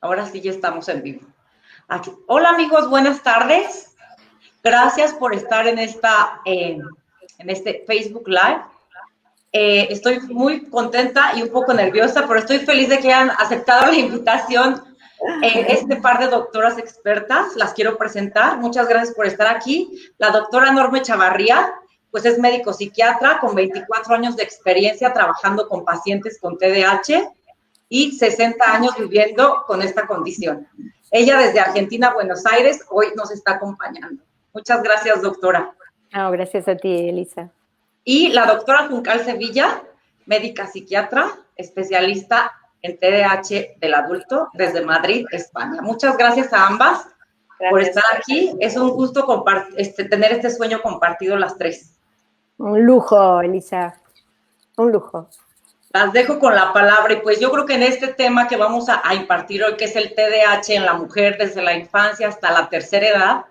Ahora sí ya estamos en vivo. Aquí. Hola amigos, buenas tardes. Gracias por estar en este Facebook Live. Estoy muy contenta y un poco nerviosa, pero estoy feliz de que hayan aceptado la invitación. Este par de doctoras expertas, las quiero presentar. Muchas gracias por estar aquí. La doctora Norma Chavarría, pues es médico psiquiatra con 24 años de experiencia trabajando con pacientes con TDAH y 60 años viviendo con esta condición. Ella desde Argentina, Buenos Aires, hoy nos está acompañando. Muchas gracias, doctora. No, gracias a ti, Elisa. Y la doctora Juncal Sevilla, médica psiquiatra, especialista en TDAH del adulto desde Madrid, España. Muchas gracias a ambas por estar aquí. Es un gusto tener este sueño compartido las tres. Un lujo, Elisa, un lujo. Las dejo con la palabra y pues yo creo que en este tema que vamos a impartir hoy, que es el TDAH en la mujer desde la infancia hasta la tercera edad,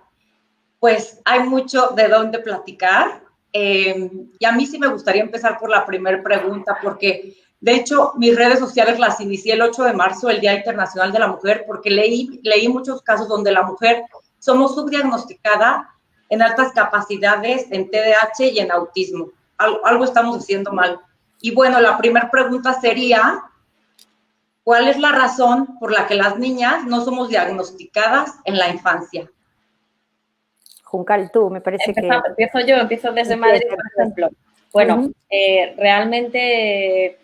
pues hay mucho de dónde platicar. Y a mí sí me gustaría empezar por la primera pregunta, porque de hecho mis redes sociales las inicié el 8 de marzo, el Día Internacional de la Mujer, porque leí muchos casos donde la mujer somos subdiagnosticada en altas capacidades, en TDAH y en autismo. Algo estamos haciendo mal. Y bueno, la primera pregunta sería, ¿cuál es la razón por la que las niñas no somos diagnosticadas en la infancia? Juncal, tú, me parece que... Empiezo desde Madrid, por ejemplo. Bueno, realmente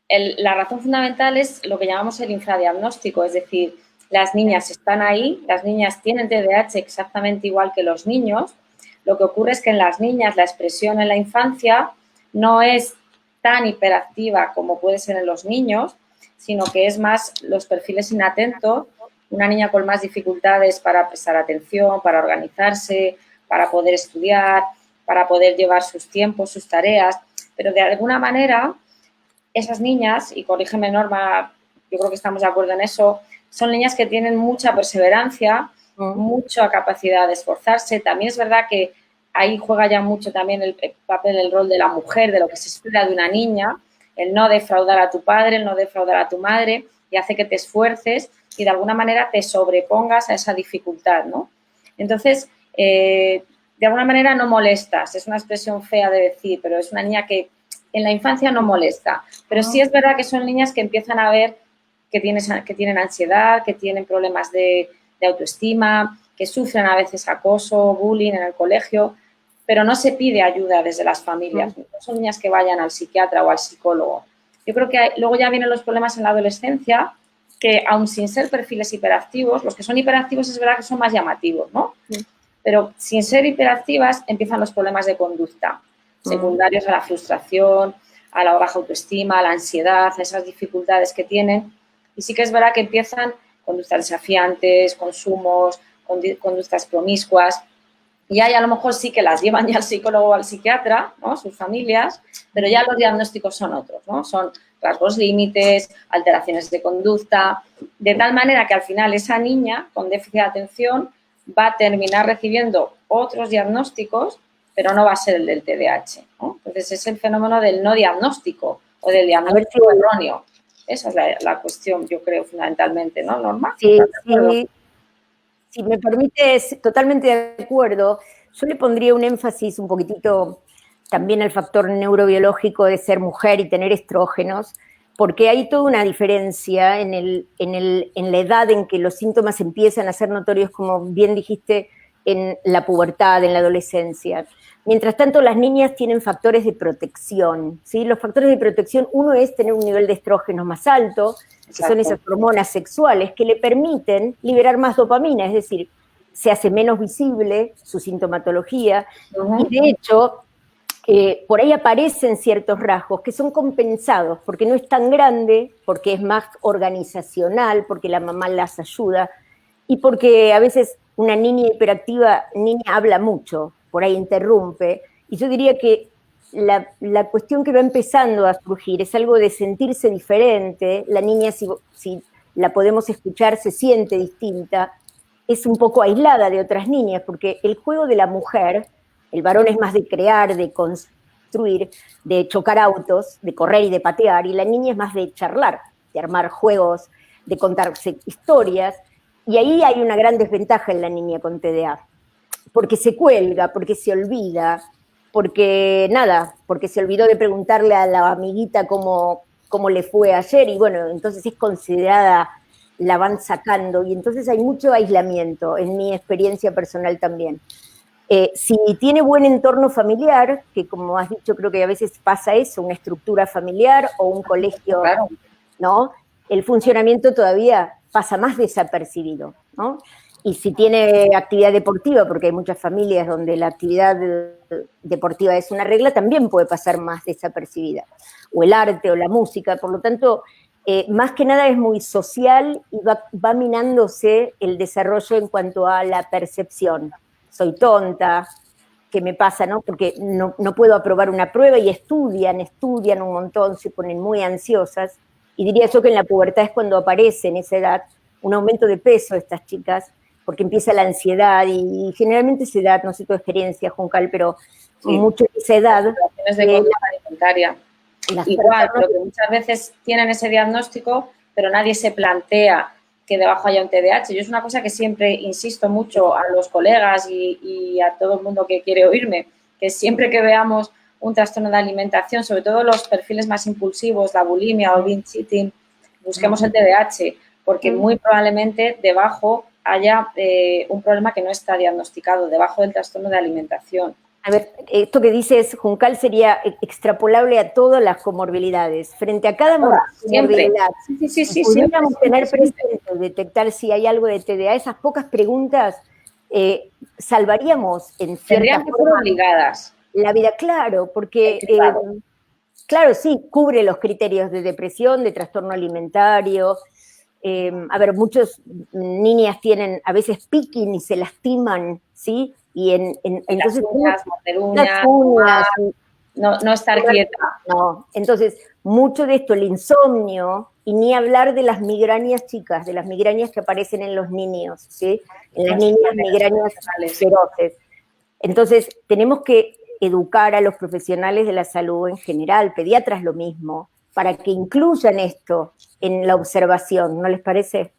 la razón fundamental es lo que llamamos el infradiagnóstico, es decir, las niñas están ahí, las niñas tienen TDAH exactamente igual que los niños. Lo que ocurre es que en las niñas la expresión en la infancia no es tan hiperactiva como puede ser en los niños, sino que es más los perfiles inatentos, una niña con más dificultades para prestar atención, para organizarse, para poder estudiar, para poder llevar sus tiempos, sus tareas, pero de alguna manera esas niñas, y corrígeme Norma, yo creo que estamos de acuerdo en eso, son niñas que tienen mucha perseverancia, mucha capacidad de esforzarse. También es verdad que ahí juega ya mucho también el papel, el rol de la mujer, de lo que se espera de una niña, el no defraudar a tu padre, el no defraudar a tu madre, y hace que te esfuerces y de alguna manera te sobrepongas a esa dificultad, ¿no? Entonces, de alguna manera no molestas, es una expresión fea de decir, pero es una niña que en la infancia no molesta, pero sí es verdad que son niñas que empiezan a ver que tienen ansiedad, que tienen problemas de autoestima, que sufren a veces acoso, bullying en el colegio, pero no se pide ayuda desde las familias. No son niñas que vayan al psiquiatra o al psicólogo. Yo creo que luego ya vienen los problemas en la adolescencia, que aun sin ser perfiles hiperactivos, los que son hiperactivos es verdad que son más llamativos, ¿no? Pero sin ser hiperactivas empiezan los problemas de conducta, secundarios a la frustración, a la baja autoestima, a la ansiedad, a esas dificultades que tienen. Y sí que es verdad que empiezan conductas desafiantes, consumos, conductas promiscuas, y ahí a lo mejor sí que las llevan ya al psicólogo o al psiquiatra, ¿no? Sus familias, pero ya los diagnósticos son otros, ¿no? Son rasgos límites, alteraciones de conducta, de tal manera que al final esa niña con déficit de atención va a terminar recibiendo otros diagnósticos, pero no va a ser el del TDAH, ¿no? Entonces es el fenómeno del no diagnóstico o del diagnóstico erróneo. Esa es la cuestión, yo creo, fundamentalmente, ¿no, Norma? Sí, sí. Si me permites, totalmente de acuerdo. Yo le pondría un énfasis un poquitito también al factor neurobiológico de ser mujer y tener estrógenos, porque hay toda una diferencia en la edad en que los síntomas empiezan a ser notorios, como bien dijiste, en la pubertad, en la adolescencia. Mientras tanto, las niñas tienen factores de protección, ¿sí? Los factores de protección, uno es tener un nivel de estrógenos más alto, que son esas hormonas sexuales que le permiten liberar más dopamina, es decir, se hace menos visible su sintomatología, y de hecho, por ahí aparecen ciertos rasgos que son compensados, porque no es tan grande, porque es más organizacional, porque la mamá las ayuda, y porque a veces una niña hiperactiva, habla mucho, por ahí interrumpe, y yo diría que la cuestión que va empezando a surgir es algo de sentirse diferente. La niña, si la podemos escuchar, se siente distinta, es un poco aislada de otras niñas, porque el juego de la mujer, el varón es más de crear, de construir, de chocar autos, de correr y de patear, y la niña es más de charlar, de armar juegos de contarse historias, y ahí hay una gran desventaja en la niña con TDA, porque se cuelga, porque se olvida, porque se olvidó de preguntarle a la amiguita cómo le fue ayer, y bueno, entonces es considerada, la van sacando, y entonces hay mucho aislamiento, en mi experiencia personal también. Si tiene buen entorno familiar, que como has dicho, creo que a veces pasa eso, una estructura familiar o un colegio, claro, ¿no? El funcionamiento todavía pasa más desapercibido, ¿no? Y si tiene actividad deportiva, porque hay muchas familias donde la actividad deportiva es una regla, también puede pasar más desapercibida. O el arte o la música, por lo tanto, más que nada es muy social y va minándose el desarrollo en cuanto a la percepción. Soy tonta, ¿qué me pasa, no? Porque no puedo aprobar una prueba y estudian un montón, se ponen muy ansiosas. Y diría yo que en la pubertad es cuando aparece en esa edad un aumento de peso de estas chicas, porque empieza la ansiedad y generalmente esa edad, no sé tu experiencia, Juncal, pero sí, mucho de esa edad. Las de conducta alimentaria. Igual, pero que muchas veces tienen ese diagnóstico, pero nadie se plantea que debajo haya un TDAH. Yo es una cosa que siempre insisto mucho a los colegas y a todo el mundo que quiere oírme, que siempre que veamos un trastorno de alimentación, sobre todo los perfiles más impulsivos, la bulimia o el binge eating, busquemos el TDAH, porque muy probablemente debajo haya un problema que no está diagnosticado, debajo del trastorno de alimentación. A ver, esto que dices, Juncal, sería extrapolable a todas las comorbilidades. Frente a cada morbilidad, si pudiéramos tener presente, detectar si hay algo de TDA, esas pocas preguntas salvaríamos en cierta forma obligadas. La vida, claro, porque, claro, sí, cubre los criterios de depresión, de trastorno alimentario. A ver, muchas niñas tienen a veces picking y se lastiman, ¿sí? Y entonces las uñas, no estar quieta. No, entonces, mucho de esto, el insomnio, y ni hablar de las migrañas chicas, de las migrañas que aparecen en los niños, ¿sí? En las niñas migrañas feroces. Entonces, tenemos que educar a los profesionales de la salud en general, pediatras lo mismo, para que incluyan esto en la observación, ¿no les parece?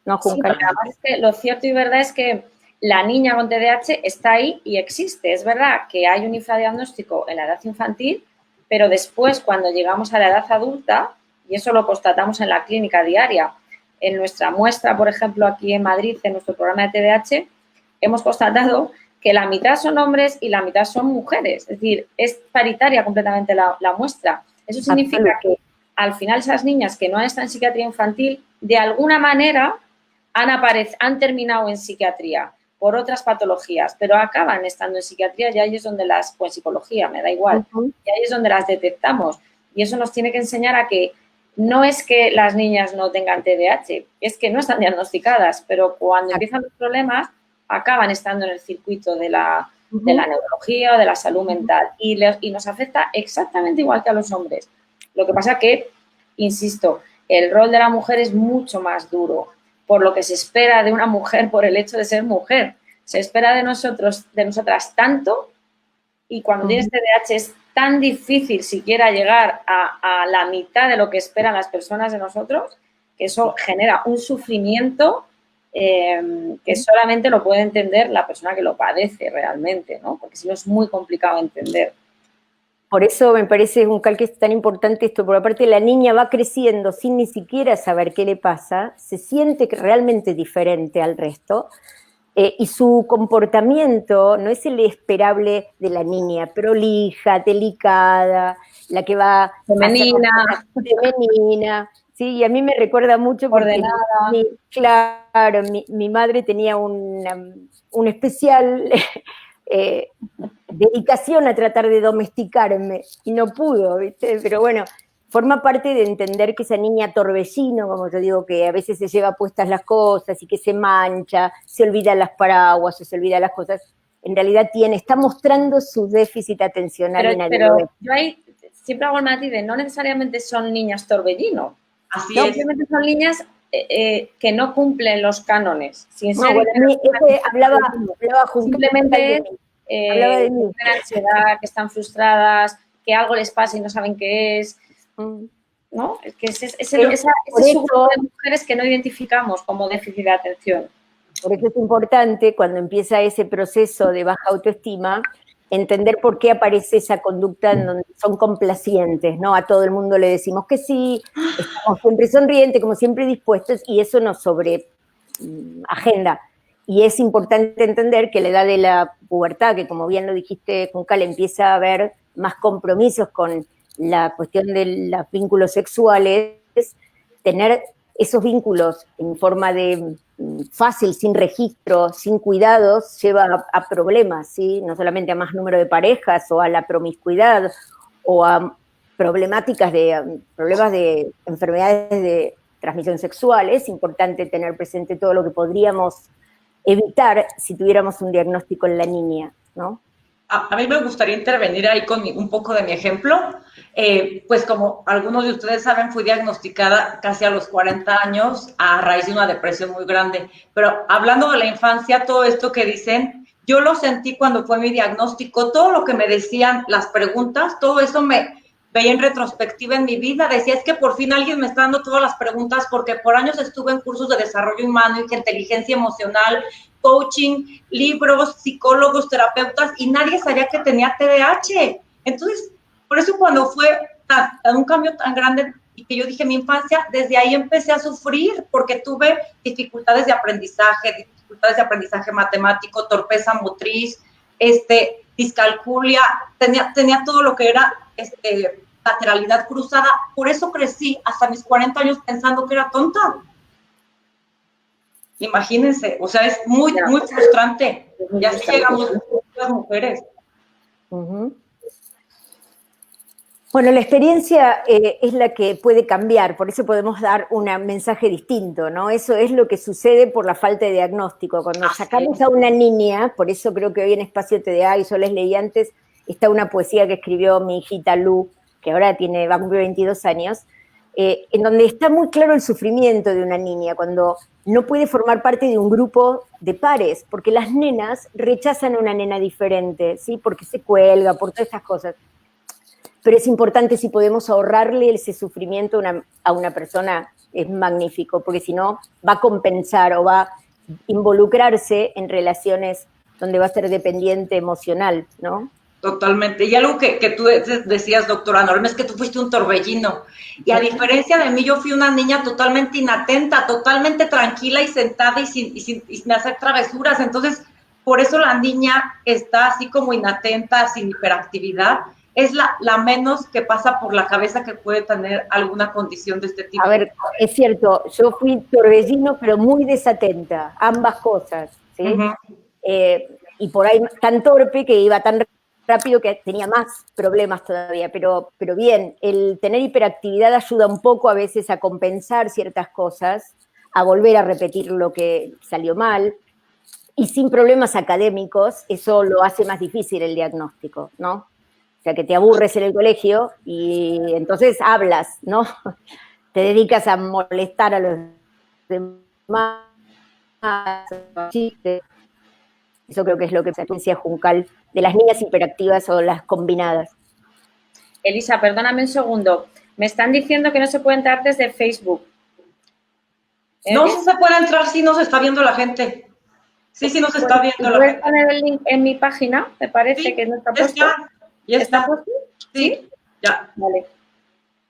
¿No, Juncal? Sí, además es que lo cierto y verdad es que la niña con TDAH está ahí y existe. Es verdad que hay un infradiagnóstico en la edad infantil, pero después, cuando llegamos a la edad adulta, y eso lo constatamos en la clínica diaria, en nuestra muestra, por ejemplo, aquí en Madrid, en nuestro programa de TDAH, hemos constatado que la mitad son hombres y la mitad son mujeres. Es decir, es paritaria completamente la muestra. Eso significa que al final esas niñas que no han estado en psiquiatría infantil, de alguna manera han terminado en psiquiatría por otras patologías, pero acaban estando en psiquiatría y ahí es donde o en psicología, me da igual, y ahí es donde las detectamos. Y eso nos tiene que enseñar a que no es que las niñas no tengan TDAH, es que no están diagnosticadas, pero cuando empiezan los problemas acaban estando en el circuito de la neurología o de la salud mental y nos afecta exactamente igual que a los hombres. Lo que pasa que, insisto, el rol de la mujer es mucho más duro por lo que se espera de una mujer por el hecho de ser mujer. Se espera de nosotras tanto y cuando tienes TDAH es tan difícil siquiera llegar a la mitad de lo que esperan las personas de nosotros, que eso genera un sufrimiento que solamente lo puede entender la persona que lo padece realmente, ¿no? Porque si no es muy complicado entender. Por eso me parece, Juncal, que es tan importante esto, porque aparte la niña va creciendo sin ni siquiera saber qué le pasa, se siente realmente diferente al resto, y su comportamiento no es el esperable de la niña, prolija, delicada, la que va femenina, sí, y a mí me recuerda mucho porque mi madre tenía un especial dedicación a tratar de domesticarme y no pudo, ¿viste? Pero bueno, forma parte de entender que esa niña torbellino, como yo digo, que a veces se lleva puestas las cosas y que se mancha, se olvida las paraguas, se olvida las cosas, en realidad está mostrando su déficit atencional. Pero yo ahí siempre hago el matiz de no necesariamente son niñas torbellino. Así no, es. Simplemente son niñas que no cumplen los cánones. Hablaba simplemente tienen ansiedad, que están frustradas, que algo les pasa y no saben qué es. ¿no? Es que ese Por subgrupo eso, de mujeres que no identificamos como déficit de atención. por eso es importante, cuando empieza ese proceso de baja autoestima, entender por qué aparece esa conducta en donde son complacientes, ¿no? A todo el mundo le decimos que sí, estamos siempre sonrientes, como siempre dispuestos, y eso nos sobre agenda. Y es importante entender que la edad de la pubertad, que como bien lo dijiste, Juncal, empieza a haber más compromisos con la cuestión de los vínculos sexuales, tener esos vínculos en forma de fácil, sin registro, sin cuidados, lleva a problemas, ¿sí? No solamente a más número de parejas o a la promiscuidad o a problemas de enfermedades de transmisión sexual. Es importante tener presente todo lo que podríamos evitar si tuviéramos un diagnóstico en la niña, ¿no? A mí me gustaría intervenir ahí con un poco de mi ejemplo. Pues como algunos de ustedes saben, fui diagnosticada casi a los 40 años a raíz de una depresión muy grande. Pero hablando de la infancia, todo esto que dicen, yo lo sentí cuando fue mi diagnóstico. Todo lo que me decían, las preguntas, todo eso me veía en retrospectiva en mi vida. Decía, es que por fin alguien me está dando todas las preguntas, porque por años estuve en cursos de desarrollo humano y que inteligencia emocional, coaching, libros, psicólogos, terapeutas, y nadie sabía que tenía TDAH. Entonces, por eso cuando fue un cambio tan grande y que yo dije mi infancia, desde ahí empecé a sufrir porque tuve dificultades de aprendizaje matemático, torpeza motriz, discalculia, tenía todo lo que era lateralidad cruzada. Por eso crecí hasta mis 40 años pensando que era tonta. Imagínense, o sea, es muy, muy frustrante. Y así llegamos las mujeres. Uh-huh. Bueno, la experiencia es la que puede cambiar, por eso podemos dar un mensaje distinto, ¿no? Eso es lo que sucede por la falta de diagnóstico. Cuando sacamos a una niña, por eso creo que hoy en Espacio TDA, y yo les leí antes, está una poesía que escribió mi hijita Lu, que ahora va a cumplir 22 años, en donde está muy claro el sufrimiento de una niña, cuando no puede formar parte de un grupo de pares, porque las nenas rechazan a una nena diferente, ¿sí? Porque se cuelga, por todas estas cosas. Pero es importante, si podemos ahorrarle ese sufrimiento a una persona, es magnífico, porque si no va a compensar o va a involucrarse en relaciones donde va a ser dependiente emocional, ¿no? Totalmente. Y algo que tú decías, doctora Norma, es que tú fuiste un torbellino. Y a diferencia de mí, yo fui una niña totalmente inatenta, totalmente tranquila y sentada y sin hacer travesuras. Entonces, por eso la niña está así como inatenta, sin hiperactividad. Es la menos que pasa por la cabeza que puede tener alguna condición de este tipo. A ver, es cierto, yo fui torbellino, pero muy desatenta, ambas cosas, ¿sí? Uh-huh. Y por ahí tan torpe que iba tan rápido que tenía más problemas todavía, pero bien, el tener hiperactividad ayuda un poco a veces a compensar ciertas cosas, a volver a repetir lo que salió mal, y sin problemas académicos, eso lo hace más difícil el diagnóstico, ¿no? O sea, que te aburres en el colegio y entonces hablas, ¿no? Te dedicas a molestar a los demás, chistes. Eso creo que es lo que se anuncia Juncal de las niñas hiperactivas o las combinadas. Elisa, perdóname un segundo. Me están diciendo que no se puede entrar desde Facebook. No, sí se puede entrar, sí nos está viendo la gente. Sí nos está viendo la gente. ¿Puedes poner el link en mi página? Me parece sí, que no está puesto. Ya está. puesto? Sí, ya. Vale.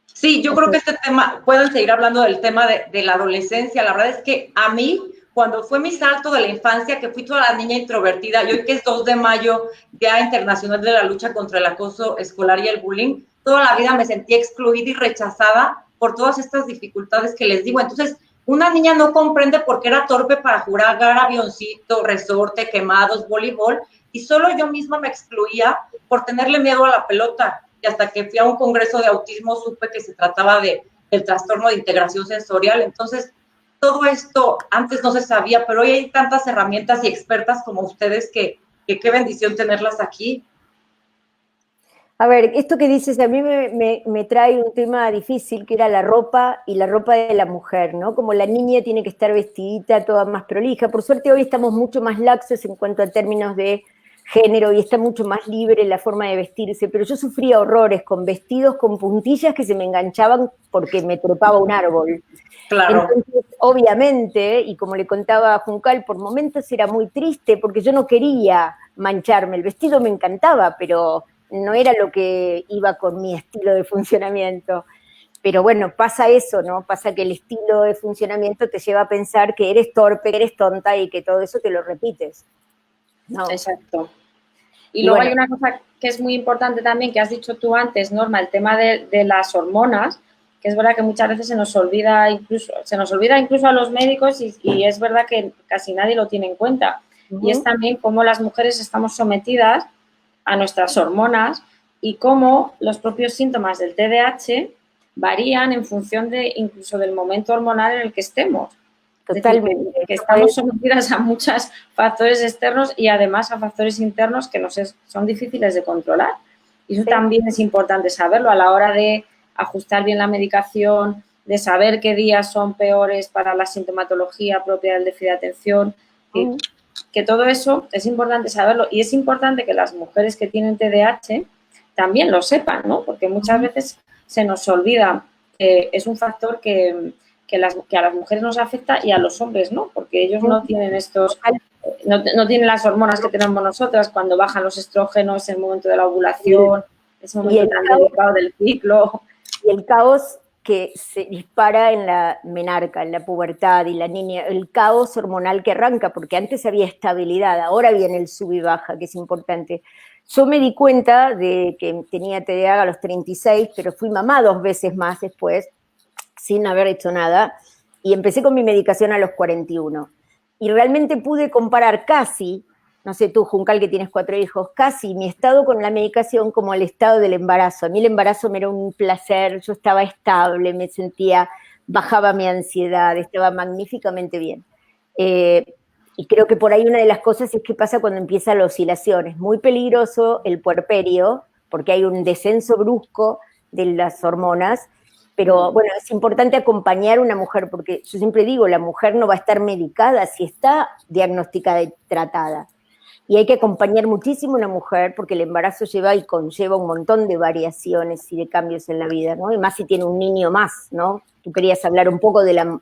Sí, yo creo que este tema, pueden seguir hablando del tema de la adolescencia. La verdad es que a mí, cuando fue mi salto de la infancia, que fui toda la niña introvertida, y hoy que es 2 de mayo, Día Internacional de la Lucha contra el Acoso Escolar y el Bullying, toda la vida me sentí excluida y rechazada por todas estas dificultades que les digo. Entonces, una niña no comprende por qué era torpe para jugar avioncito, resorte, quemados, voleibol, y solo yo misma me excluía por tenerle miedo a la pelota. Y hasta que fui a un congreso de autismo supe que se trataba del trastorno de integración sensorial. Entonces, todo esto antes no se sabía, pero hoy hay tantas herramientas y expertas como ustedes que qué bendición tenerlas aquí. A ver, esto que dices a mí me trae un tema difícil, que era la ropa y la ropa de la mujer, ¿no? Como la niña tiene que estar vestidita, toda más prolija. Por suerte hoy estamos mucho más laxos en cuanto a términos de género y está mucho más libre la forma de vestirse, pero yo sufría horrores con vestidos con puntillas que se me enganchaban porque me trepaba un árbol. Claro. Entonces, obviamente, y como le contaba a Juncal, por momentos era muy triste porque yo no quería mancharme. El vestido me encantaba, pero no era lo que iba con mi estilo de funcionamiento. Pero bueno, pasa eso, ¿no? Pasa que el estilo de funcionamiento te lleva a pensar que eres torpe, que eres tonta y que todo eso te lo repites, ¿no? Exacto. Y luego hay una cosa que es muy importante también, que has dicho tú antes, Norma, el tema de las hormonas, que es verdad que muchas veces se nos olvida incluso a los médicos y es verdad que casi nadie lo tiene en cuenta. Y es también cómo las mujeres estamos sometidas a nuestras hormonas y cómo los propios síntomas del TDAH varían en función de incluso del momento hormonal en el que estemos. Totalmente. Es decir, que estamos sometidas a muchos factores externos y además a factores internos que son difíciles de controlar. Y eso también es importante saberlo a la hora de ajustar bien la medicación, de saber qué días son peores para la sintomatología propia del déficit de atención. Que todo eso es importante saberlo y es importante que las mujeres que tienen TDAH también lo sepan, ¿no? Porque muchas veces se nos olvida que es un factor que a las mujeres nos afecta y a los hombres no, porque ellos no tienen no tienen las hormonas que tenemos nosotras cuando bajan los estrógenos en el momento de la ovulación, ese momento tan delicado del ciclo. Y el caos que se dispara en la menarca, en la pubertad y la niña, el caos hormonal que arranca, porque antes había estabilidad, ahora viene el sub y baja, que es importante. Yo me di cuenta de que tenía TDAH a los 36, pero fui mamá 2 veces más después, sin haber hecho nada, y empecé con mi medicación a los 41. Y realmente pude comparar casi, no sé tú, Juncal, que tienes 4 hijos, casi mi estado con la medicación como el estado del embarazo. A mí el embarazo me era un placer, yo estaba estable, me sentía, bajaba mi ansiedad, estaba magníficamente bien. Y creo que por ahí una de las cosas es que pasa cuando empieza la oscilación. Es muy peligroso el puerperio, porque hay un descenso brusco de las hormonas, pero bueno, es importante acompañar a una mujer, porque yo siempre digo, la mujer no va a estar medicada si está diagnosticada y tratada. Y hay que acompañar muchísimo a una mujer porque el embarazo lleva y conlleva un montón de variaciones y de cambios en la vida, ¿no? Y más si tiene un niño más, ¿no? Tú querías hablar un poco de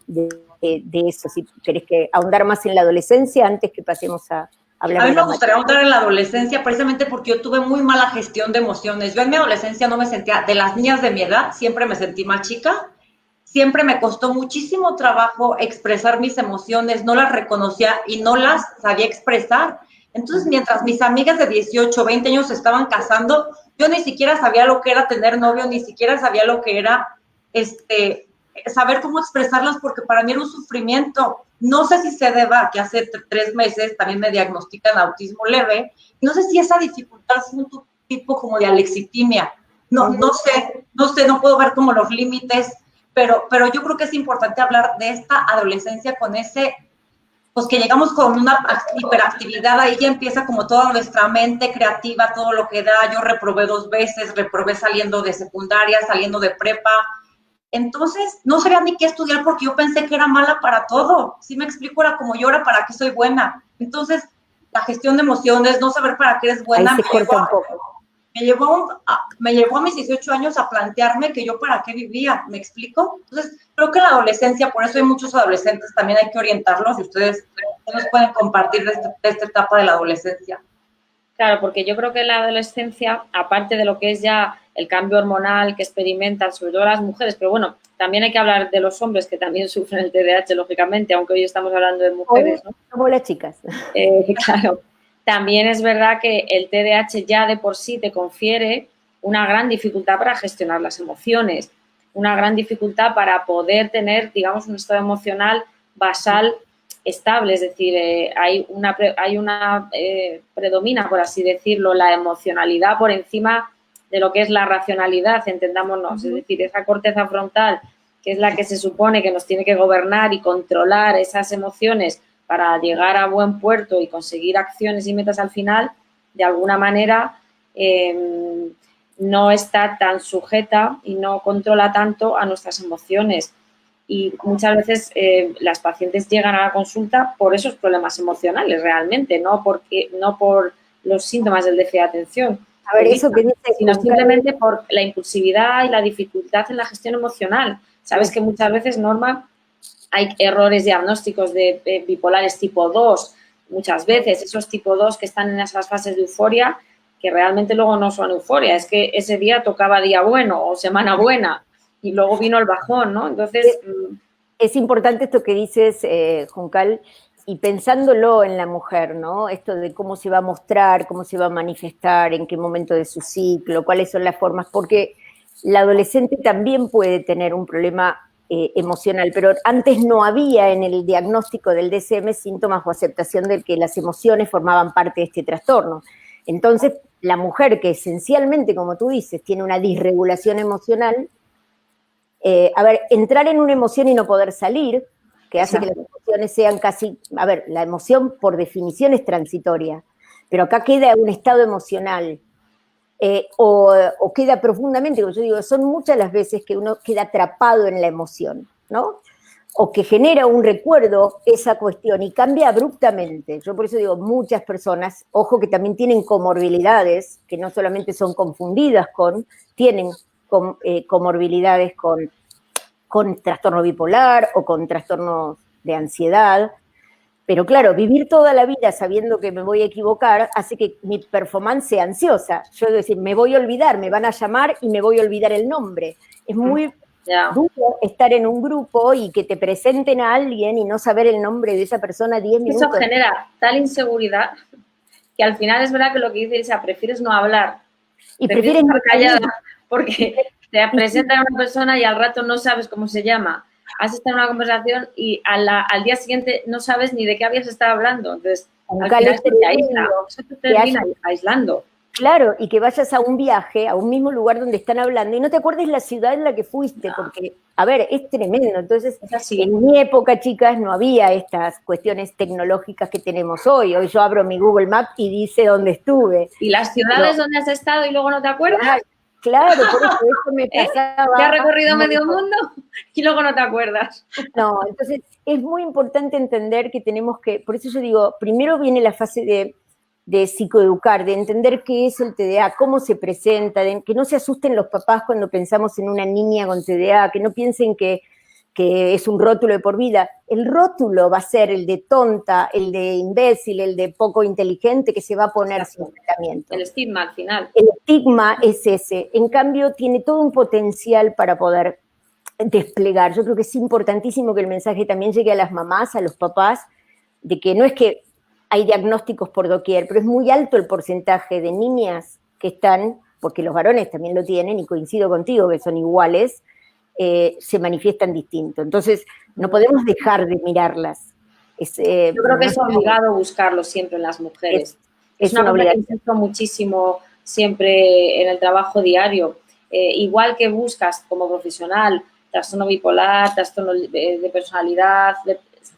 eso, si querés que ahondar más en la adolescencia antes que pasemos a hablar. A mí me gustaría ahondar en la adolescencia precisamente porque yo tuve muy mala gestión de emociones. Yo en mi adolescencia no me sentía, de las niñas de mi edad, siempre me sentí más chica. Siempre me costó muchísimo trabajo expresar mis emociones, no las reconocía y no las sabía expresar. Entonces, mientras mis amigas de 18, 20 años se estaban casando, yo ni siquiera sabía lo que era tener novio, ni siquiera sabía lo que era saber cómo expresarlas, porque para mí era un sufrimiento. No sé si se deba a que hace 3 meses también me diagnostican autismo leve, no sé si esa dificultad es un tipo como de alexitimia. No sé, no puedo ver como los límites, pero yo creo que es importante hablar de esta adolescencia con ese, pues que llegamos con una hiperactividad, ahí ya empieza como toda nuestra mente creativa, todo lo que da. Yo reprobé 2 veces, reprobé saliendo de secundaria, saliendo de prepa. Entonces, no sabía ni qué estudiar porque yo pensé que era mala para todo. Si me explico, era como yo, era para qué soy buena. Entonces, la gestión de emociones, no saber para qué eres buena, me llevó a mis 18 años a plantearme que yo para qué vivía, ¿me explico? Entonces, creo que la adolescencia, por eso hay muchos adolescentes, también hay que orientarlos y ustedes nos pueden compartir de esta etapa de la adolescencia. Claro, porque yo creo que en la adolescencia, aparte de lo que es ya el cambio hormonal que experimentan, sobre todo las mujeres, pero bueno, también hay que hablar de los hombres que también sufren el TDAH, lógicamente, aunque hoy estamos hablando de mujeres, ¿no? Como las chicas. Claro. También es verdad que el TDAH ya de por sí te confiere una gran dificultad para gestionar las emociones, una gran dificultad para poder tener, digamos, un estado emocional basal estable, es decir, predomina, por así decirlo, la emocionalidad por encima de lo que es la racionalidad, entendámonos, es decir, esa corteza frontal, que es la que se supone que nos tiene que gobernar y controlar esas emociones para llegar a buen puerto y conseguir acciones y metas al final, de alguna manera no está tan sujeta y no controla tanto a nuestras emociones. Y muchas veces las pacientes llegan a la consulta por esos problemas emocionales realmente, no por los síntomas del déficit de atención. A ver, eso que dice, sino simplemente por la impulsividad y la dificultad en la gestión emocional. Sabes que muchas veces, Norma, hay errores diagnósticos de bipolares tipo 2, muchas veces esos tipo 2 que están en esas fases de euforia, que realmente luego no son euforia, es que ese día tocaba día bueno o semana buena y luego vino el bajón, ¿no? Entonces... Es importante esto que dices, Juncal, y pensándolo en la mujer, ¿no? Esto de cómo se va a mostrar, cómo se va a manifestar, en qué momento de su ciclo, cuáles son las formas, porque la adolescente también puede tener un problema emocional, pero antes no había en el diagnóstico del DSM síntomas o aceptación de que las emociones formaban parte de este trastorno. Entonces, la mujer que esencialmente, como tú dices, tiene una disregulación emocional, a ver, entrar en una emoción y no poder salir, que hace que las emociones sean casi, a ver, la emoción por definición es transitoria, pero acá queda un estado emocional, o queda profundamente, como yo digo, son muchas las veces que uno queda atrapado en la emoción, ¿no? O que genera un recuerdo esa cuestión y cambia abruptamente. Yo por eso digo, muchas personas, ojo que también tienen comorbilidades, que no solamente son confundidas tienen comorbilidades con trastorno bipolar o con trastornos de ansiedad. Pero claro, vivir toda la vida sabiendo que me voy a equivocar hace que mi performance sea ansiosa. Yo debo decir, me voy a olvidar, me van a llamar y me voy a olvidar el nombre. Es muy duro estar en un grupo y que te presenten a alguien y no saber el nombre de esa persona 10 minutos. Eso genera tal inseguridad que al final es verdad que lo que dice Elisa, prefieres no hablar. Y prefieres estar callada porque te presentan a una persona y al rato no sabes cómo se llama. Has estado en una conversación y al día siguiente no sabes ni de qué habías estado hablando. Entonces, al final te termina aislando. Claro, y que vayas a un viaje, a un mismo lugar donde están hablando y no te acuerdes la ciudad en la que fuiste, porque, a ver, es tremendo. Entonces, en mi época, chicas, no había estas cuestiones tecnológicas que tenemos hoy. Hoy yo abro mi Google Maps y dice dónde estuve. ¿Y las ciudades donde has estado y luego no te acuerdas? Claro, por eso me pasaba. ¿Te has recorrido medio mundo y luego no te acuerdas? No, entonces es muy importante entender que tenemos que, por eso yo digo, primero viene la fase de psicoeducar, de entender qué es el TDA, cómo se presenta, que no se asusten los papás cuando pensamos en una niña con TDA, que no piensen que es un rótulo de por vida. El rótulo va a ser el de tonta, el de imbécil, el de poco inteligente que se va a poner sin tratamiento. El estigma al final. El estigma es ese. En cambio, tiene todo un potencial para poder desplegar. Yo creo que es importantísimo que el mensaje también llegue a las mamás, a los papás, de que no es que hay diagnósticos por doquier, pero es muy alto el porcentaje de niñas que están, porque los varones también lo tienen, y coincido contigo que son iguales, se manifiestan distinto. Entonces, no podemos dejar de mirarlas. Yo creo que es obligado buscarlo siempre en las mujeres. Es una cosa que insisto muchísimo siempre en el trabajo diario. Igual que buscas como profesional trastorno bipolar, trastorno de personalidad,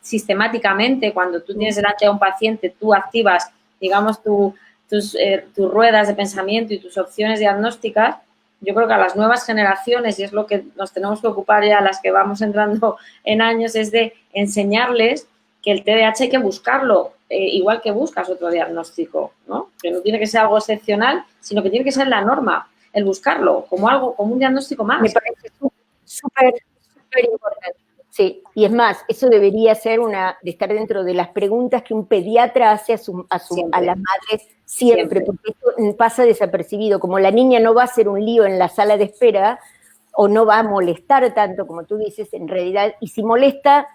sistemáticamente, cuando tú tienes delante a un paciente, tú activas, digamos, tus ruedas de pensamiento y tus opciones diagnósticas. Yo creo que a las nuevas generaciones, y es lo que nos tenemos que ocupar ya las que vamos entrando en años, es de enseñarles que el TDAH hay que buscarlo, igual que buscas otro diagnóstico, ¿no? Que no tiene que ser algo excepcional, sino que tiene que ser la norma, el buscarlo como algo, como un diagnóstico más. Me parece súper importante. Sí, y es más, eso debería ser de estar dentro de las preguntas que un pediatra hace a las madres siempre, porque esto pasa desapercibido. Como la niña no va a hacer un lío en la sala de espera o no va a molestar tanto, como tú dices, en realidad, y si molesta,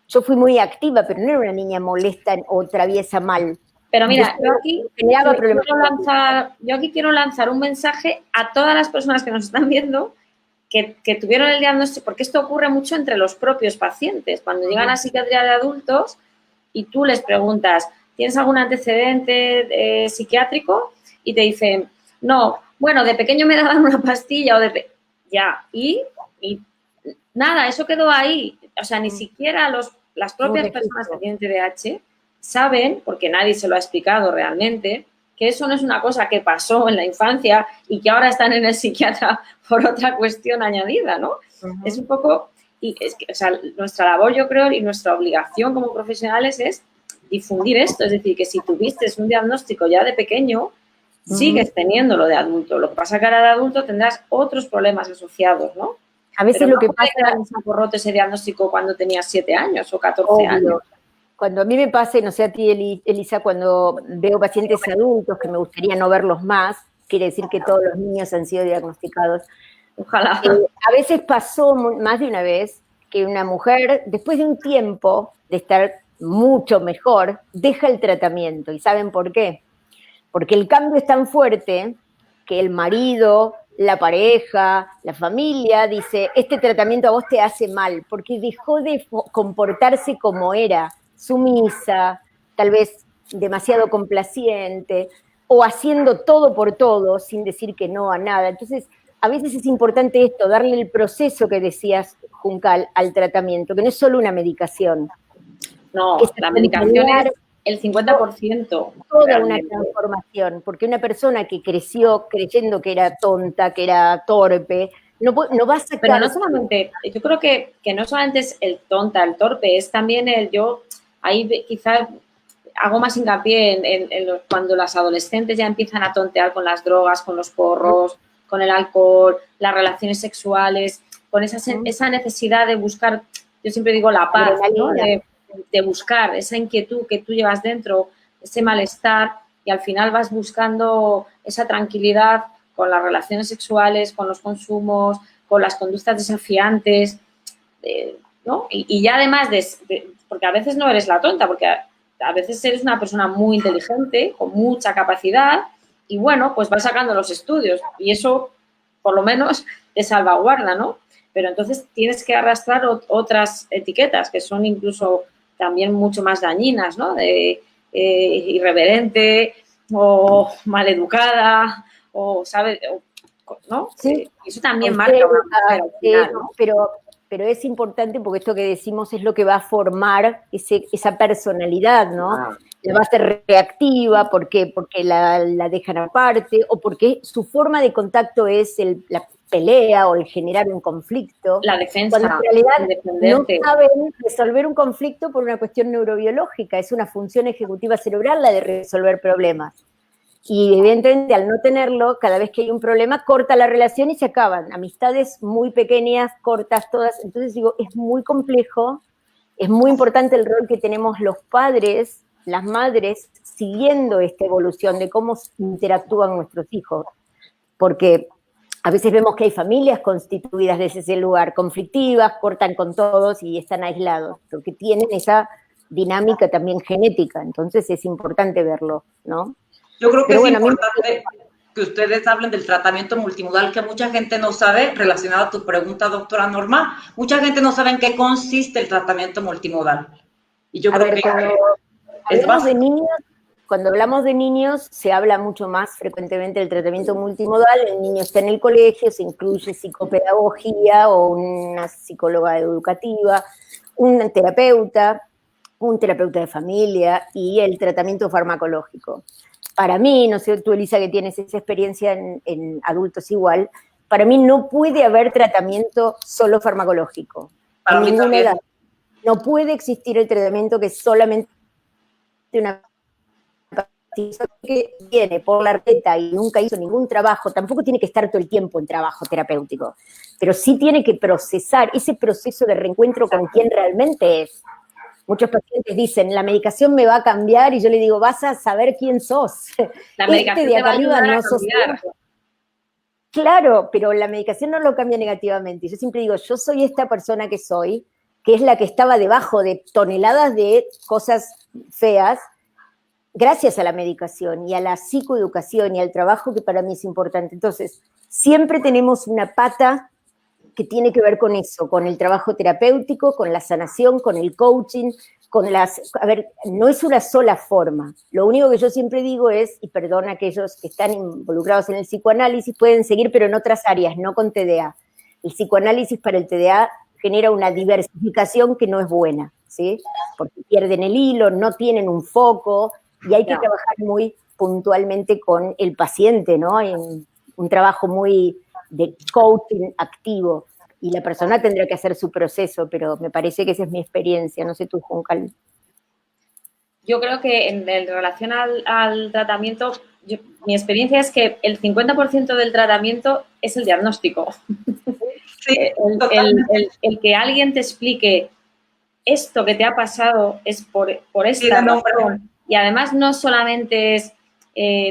yo fui muy activa, pero no era una niña molesta o traviesa mal. Pero mira, yo aquí quiero lanzar un mensaje a todas las personas que nos están viendo que tuvieron el diagnóstico, porque esto ocurre mucho entre los propios pacientes. Cuando llegan a psiquiatría de adultos y tú les preguntas, ¿tienes algún antecedente psiquiátrico? Y te dicen, no, bueno, de pequeño me daban una pastilla o y nada, eso quedó ahí. O sea, ni siquiera las propias personas que tienen TDAH saben, porque nadie se lo ha explicado realmente, que eso no es una cosa que pasó en la infancia y que ahora están en el psiquiatra por otra cuestión añadida, ¿no? Es un poco, y es que, o sea, nuestra labor, yo creo, y nuestra obligación como profesionales es difundir esto, es decir, que si tuviste un diagnóstico ya de pequeño, sigues teniéndolo de adulto. Lo que pasa que ahora de adulto tendrás otros problemas asociados, ¿no? A veces pero lo que pasa... por roto ese diagnóstico cuando tenías 7 años o 14 años. Cuando a mí me pasa, y no sé a ti, Elisa, cuando veo pacientes adultos que me gustaría no verlos más, quiere decir que todos los niños han sido diagnosticados. Ojalá. A veces pasó más de una vez que una mujer, después de un tiempo de estar mucho mejor, deja el tratamiento. ¿Y saben por qué? Porque el cambio es tan fuerte que el marido, la pareja, la familia dice, este tratamiento a vos te hace mal, porque dejó de comportarse como era, sumisa, tal vez demasiado complaciente, o haciendo todo por todo sin decir que no a nada. Entonces, a veces es importante esto, darle el proceso que decías, Juncal, al tratamiento, que no es solo una medicación. No, la medicación es el 50%. Toda una transformación, porque una persona que creció creyendo que era tonta, que era torpe, no va a sacar... Pero no solamente, yo creo que no solamente es el tonta, el torpe, es también ahí quizás hago más hincapié en cuando las adolescentes ya empiezan a tontear con las drogas, con los porros, con el alcohol, las relaciones sexuales, con esa necesidad de buscar, yo siempre digo la paz, ¿no? De buscar esa inquietud que tú llevas dentro, ese malestar, y al final vas buscando esa tranquilidad con las relaciones sexuales, con los consumos, con las conductas desafiantes, ¿no? Y ya además porque a veces no eres la tonta, porque a veces eres una persona muy inteligente, con mucha capacidad, y bueno, pues vas sacando los estudios, y eso por lo menos te salvaguarda, ¿no? Pero entonces tienes que arrastrar otras etiquetas que son incluso también mucho más dañinas, ¿no? De irreverente o maleducada o, ¿sabes? ¿No? Sí. Eso también marca una mujer al final, ¿no? Pero es importante porque esto que decimos es lo que va a formar esa personalidad, ¿no? La va a ser reactiva, ¿por qué? Porque la dejan aparte o porque su forma de contacto es la pelea o el generar un conflicto. La defensa. Cuando en realidad no saben resolver un conflicto por una cuestión neurobiológica, es una función ejecutiva cerebral la de resolver problemas. Y evidentemente al no tenerlo, cada vez que hay un problema, corta la relación y se acaban. Amistades muy pequeñas, cortas todas. Entonces digo, es muy complejo, es muy importante el rol que tenemos los padres, las madres, siguiendo esta evolución de cómo interactúan nuestros hijos. Porque a veces vemos que hay familias constituidas desde ese lugar, conflictivas, cortan con todos y están aislados, porque tienen esa dinámica también genética. Entonces es importante verlo, ¿no? Yo creo que es importante que ustedes hablen del tratamiento multimodal, que mucha gente no sabe, relacionado a tu pregunta, doctora Norma, mucha gente no sabe en qué consiste el tratamiento multimodal. Y yo creo que es básico. Cuando hablamos de niños, se habla mucho más frecuentemente del tratamiento multimodal. El niño está en el colegio, se incluye psicopedagogía o una psicóloga educativa, un terapeuta de familia y el tratamiento farmacológico. Para mí, no sé tú, Elisa, que tienes esa experiencia en adultos igual, para mí no puede haber tratamiento solo farmacológico. Para mí también. Edad. No puede existir el tratamiento que es solamente una persona que viene por la receta y nunca hizo ningún trabajo, tampoco tiene que estar todo el tiempo en trabajo terapéutico, pero sí tiene que procesar ese proceso de reencuentro con quien realmente es. Muchos pacientes dicen, la medicación me va a cambiar, y yo le digo, vas a saber quién sos. La medicación de acá arriba no sos. Claro, pero la medicación no lo cambia negativamente. Yo siempre digo, yo soy esta persona que soy, que es la que estaba debajo de toneladas de cosas feas, gracias a la medicación y a la psicoeducación y al trabajo que para mí es importante. Entonces, siempre tenemos una pata que tiene que ver con eso, con el trabajo terapéutico, con la sanación, con el coaching, a ver, no es una sola forma. Lo único que yo siempre digo es, y perdón a aquellos que están involucrados en el psicoanálisis, pueden seguir, pero en otras áreas, no con TDA. El psicoanálisis para el TDA genera una diversificación que no es buena, ¿sí? Porque pierden el hilo, no tienen un foco, y hay que trabajar muy puntualmente con el paciente, ¿no? Hay un trabajo muy de coaching activo, y la persona tendrá que hacer su proceso, pero me parece que esa es mi experiencia, no sé tú, Juncal. Yo creo que en relación al tratamiento, mi experiencia es que el 50% del tratamiento es el diagnóstico. Sí, el que alguien te explique esto que te ha pasado es por esta razón. Y además no solamente es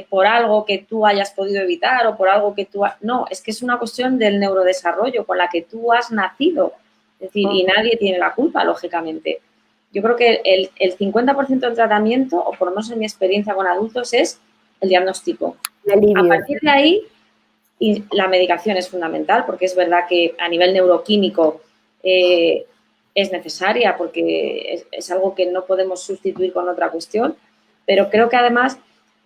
por algo que tú hayas podido evitar o por algo que tú... No, es que es una cuestión del neurodesarrollo con la que tú has nacido. Es decir, y nadie tiene la culpa, lógicamente. Yo creo que el 50% del tratamiento, o por lo menos en mi experiencia con adultos, es el diagnóstico. A partir de ahí, y la medicación es fundamental, porque es verdad que a nivel neuroquímico es necesaria, porque es algo que no podemos sustituir con otra cuestión, pero creo que además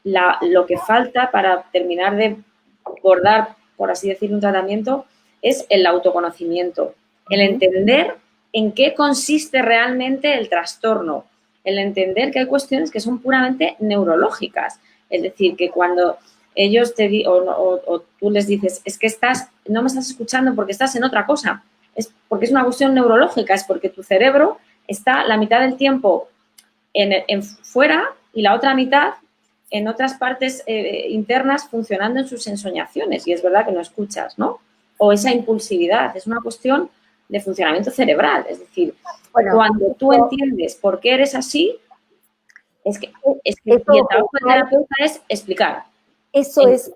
lo que falta para terminar de abordar, por así decirlo, un tratamiento, es el autoconocimiento, el entender en qué consiste realmente el trastorno, el entender que hay cuestiones que son puramente neurológicas. Es decir, que cuando ellos o tú les dices, es que no me estás escuchando porque estás en otra cosa, es porque es una cuestión neurológica, es porque tu cerebro está la mitad del tiempo en fuera y la otra mitad en otras partes internas funcionando en sus ensoñaciones, y es verdad que no escuchas, ¿no? O esa impulsividad, es una cuestión de funcionamiento cerebral, es decir, cuando tú entiendes por qué eres así, y el trabajo del terapeuta es explicar. Eso es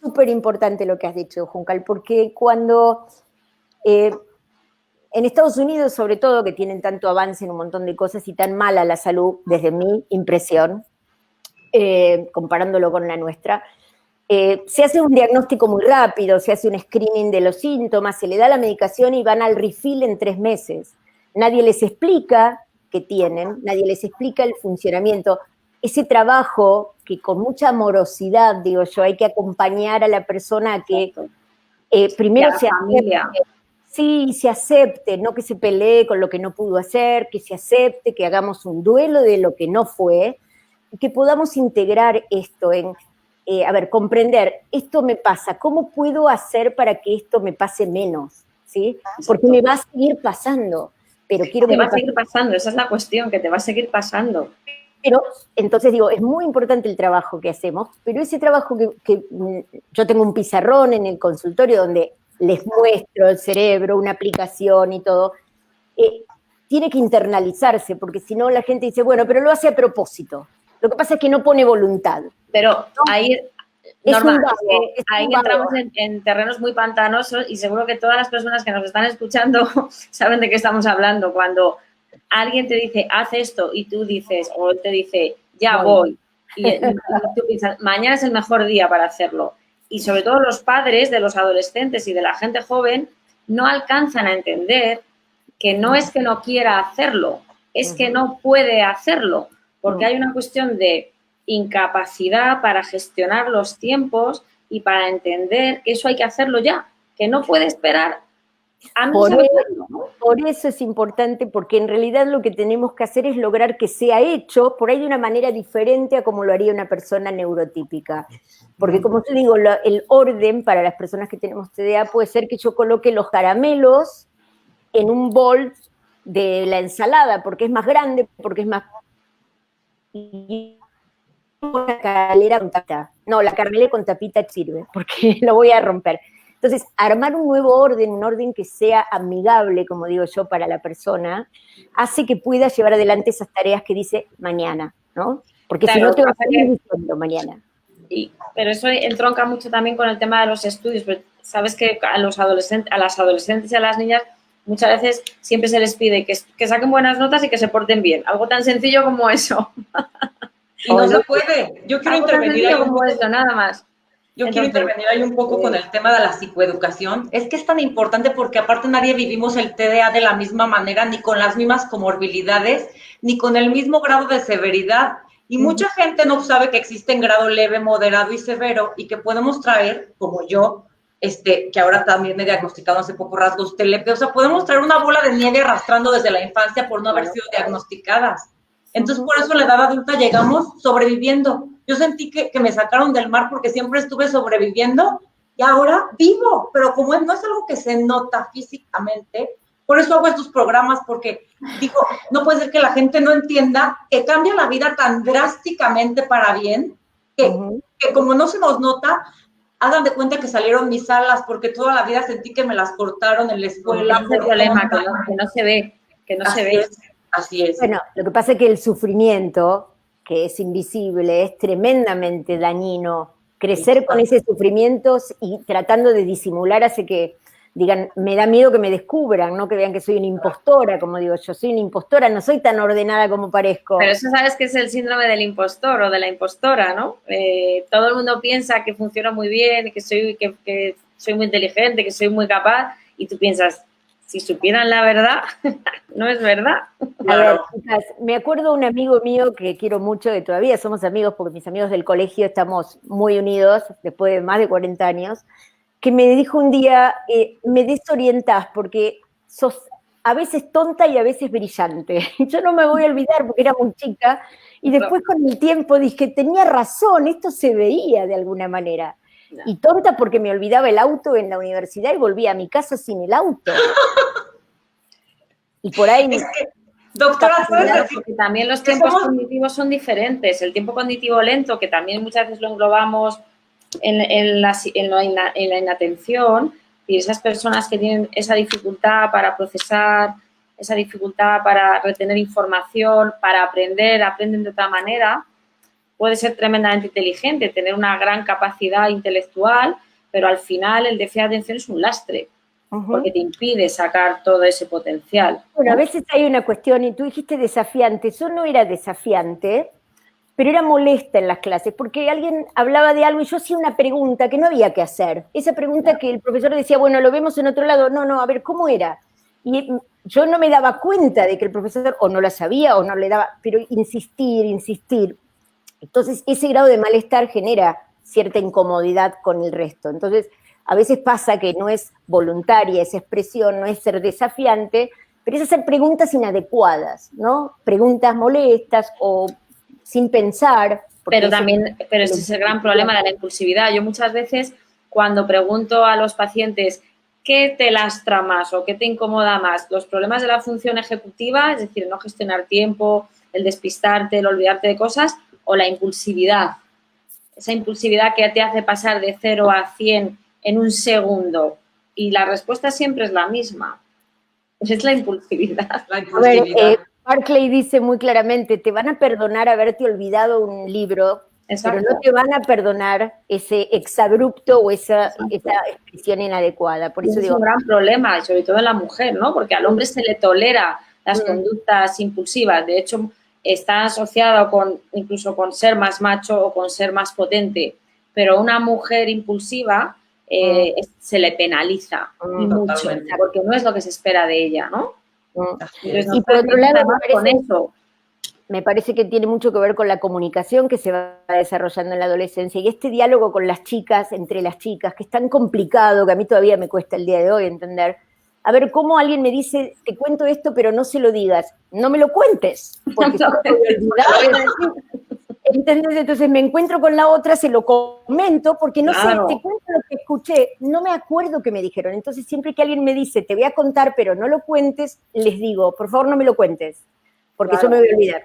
súper importante lo que has dicho, Juncal, porque cuando en Estados Unidos, sobre todo, que tienen tanto avance en un montón de cosas y tan mala la salud, desde mi impresión, comparándolo con la nuestra, se hace un diagnóstico muy rápido, se hace un screening de los síntomas, se le da la medicación y van al refill en 3 meses. Nadie les explica qué tienen, nadie les explica el funcionamiento. Ese trabajo que con mucha amorosidad, digo yo, hay que acompañar a la persona a que primero se acepte, sí, se acepte, no que se pelee con lo que no pudo hacer, que se acepte, que hagamos un duelo de lo que no fue, y que podamos integrar esto en, comprender, esto me pasa, ¿cómo puedo hacer para que esto me pase menos? ¿Sí? Porque me va a seguir pasando, pero quiero que te va a seguir pasando, esa es la cuestión, que te va a seguir pasando. Pero, entonces digo, es muy importante el trabajo que hacemos, pero ese trabajo que yo tengo un pizarrón en el consultorio donde les muestro el cerebro, una aplicación y todo, tiene que internalizarse, porque si no la gente dice, bueno, pero lo hace a propósito. Lo que pasa es que no pone voluntad. Pero ahí, normal, ahí entramos en terrenos muy pantanosos y seguro que todas las personas que nos están escuchando saben de qué estamos hablando. Cuando alguien te dice, haz esto, y tú dices, o él te dice, ya voy, y tú piensas, mañana es el mejor día para hacerlo. Y sobre todo los padres de los adolescentes y de la gente joven no alcanzan a entender que no es que no quiera hacerlo, es que no puede hacerlo, porque hay una cuestión de incapacidad para gestionar los tiempos y para entender que eso hay que hacerlo ya, que no puede esperar. Por eso es importante, porque en realidad lo que tenemos que hacer es lograr que sea hecho por ahí de una manera diferente a como lo haría una persona neurotípica. Porque como te digo, el orden para las personas que tenemos TDA puede ser que yo coloque los caramelos en un bol de la ensalada, porque es más grande, porque es más... La carmelera con tapita. No, la carmelera con tapita sirve, porque lo voy a romper. Entonces, armar un nuevo orden, un orden que sea amigable, como digo yo, para la persona, hace que pueda llevar adelante esas tareas que dice mañana, ¿no? Porque claro, si no te vas a seguir diciendo mañana. Pero eso entronca mucho también con el tema de los estudios. Pero sabes que a las adolescentes y a las niñas muchas veces siempre se les pide que saquen buenas notas y que se porten bien. Algo tan sencillo como eso. Y no se puede. Yo quiero intervenir ahí como eso, nada más. Quiero intervenir ahí un poco con el tema de la psicoeducación. Es que es tan importante porque aparte nadie vivimos el TDA de la misma manera, ni con las mismas comorbilidades, ni con el mismo grado de severidad. Y mucha gente no sabe que existe en grado leve, moderado y severo, y que podemos traer, como yo, que ahora también me he diagnosticado hace poco rasgos TLP, o sea, podemos traer una bola de nieve arrastrando desde la infancia por no haber sido diagnosticadas. Entonces, por eso a la edad adulta llegamos sobreviviendo. Yo sentí que me sacaron del mar porque siempre estuve sobreviviendo y ahora vivo, pero como no es algo que se nota físicamente, por eso hago estos programas, porque digo, no puede ser que la gente no entienda que cambia la vida tan drásticamente para bien, que como no se nos nota, hagan de cuenta que salieron mis alas, porque toda la vida sentí que me las cortaron en la escuela. Es el problema, que no se ve, Así es. Bueno, lo que pasa es que el sufrimiento, que es invisible, es tremendamente dañino. Crecer con ese sufrimiento y tratando de disimular hace que digan, me da miedo que me descubran, ¿no? Que vean que soy una impostora, como digo yo, soy una impostora, no soy tan ordenada como parezco. Pero eso sabes que es el síndrome del impostor o de la impostora, ¿no? Todo el mundo piensa que funciona muy bien, que soy muy inteligente, que soy muy capaz, y tú piensas, si supieran la verdad, no es verdad. A ver, chicas, me acuerdo un amigo mío que quiero mucho, que todavía somos amigos, porque mis amigos del colegio estamos muy unidos, después de más de 40 años, que me dijo un día, me desorientás porque sos a veces tonta y a veces brillante. Yo no me voy a olvidar porque era muy chica, y después con el tiempo dije, tenía razón, esto se veía de alguna manera. No. Y tonta porque me olvidaba el auto en la universidad y volvía a mi casa sin el auto. Y por ahí... Es que, doctora, porque también los tiempos cognitivos son diferentes. El tiempo cognitivo lento, que también muchas veces lo englobamos en la inatención, y esas personas que tienen esa dificultad para procesar, esa dificultad para retener información, para aprenden de otra manera, puede ser tremendamente inteligente, tener una gran capacidad intelectual, pero al final el déficit de atención es un lastre, porque te impide sacar todo ese potencial. Bueno, a veces hay una cuestión, y tú dijiste desafiante, yo no era desafiante, pero era molesta en las clases, porque alguien hablaba de algo y yo hacía una pregunta que no había que hacer. Esa pregunta que el profesor decía, bueno, lo vemos en otro lado. No, a ver, ¿cómo era? Y yo no me daba cuenta de que el profesor o no la sabía o no le daba, pero insistir. Entonces, ese grado de malestar genera cierta incomodidad con el resto. Entonces, a veces pasa que no es voluntaria esa expresión, no es ser desafiante, pero es hacer preguntas inadecuadas, ¿no? Preguntas molestas o sin pensar. Pero ese es el gran problema de la impulsividad. Yo muchas veces, cuando pregunto a los pacientes qué te lastra más o qué te incomoda más, los problemas de la función ejecutiva, es decir, no gestionar tiempo, el despistarte, el olvidarte de cosas, o la impulsividad. Esa impulsividad que te hace pasar de 0 a 100 en un segundo. Y la respuesta siempre es la misma. Es la impulsividad. A ver, Barclay dice muy claramente, te van a perdonar haberte olvidado un libro, exacto, pero no te van a perdonar ese exabrupto o esa expresión inadecuada. Por eso es un gran problema, sobre todo en la mujer, ¿no? Porque al hombre se le tolera las conductas impulsivas. De hecho, está asociado incluso con ser más macho o con ser más potente. Pero una mujer impulsiva se le penaliza mucho, porque no es lo que se espera de ella, ¿no? Y por otro lado, me parece que tiene mucho que ver con la comunicación que se va desarrollando en la adolescencia y este diálogo con las chicas, entre las chicas, que es tan complicado que a mí todavía me cuesta el día de hoy entender. A ver, cómo alguien me dice, te cuento esto, pero no se lo digas. No me lo cuentes, porque te voy a olvidar. ¿Entendés? Entonces me encuentro con la otra, se lo comento, porque no sé, te cuento lo que escuché, no me acuerdo qué me dijeron. Entonces siempre que alguien me dice, te voy a contar, pero no lo cuentes, les digo, por favor no me lo cuentes, porque yo me voy a olvidar.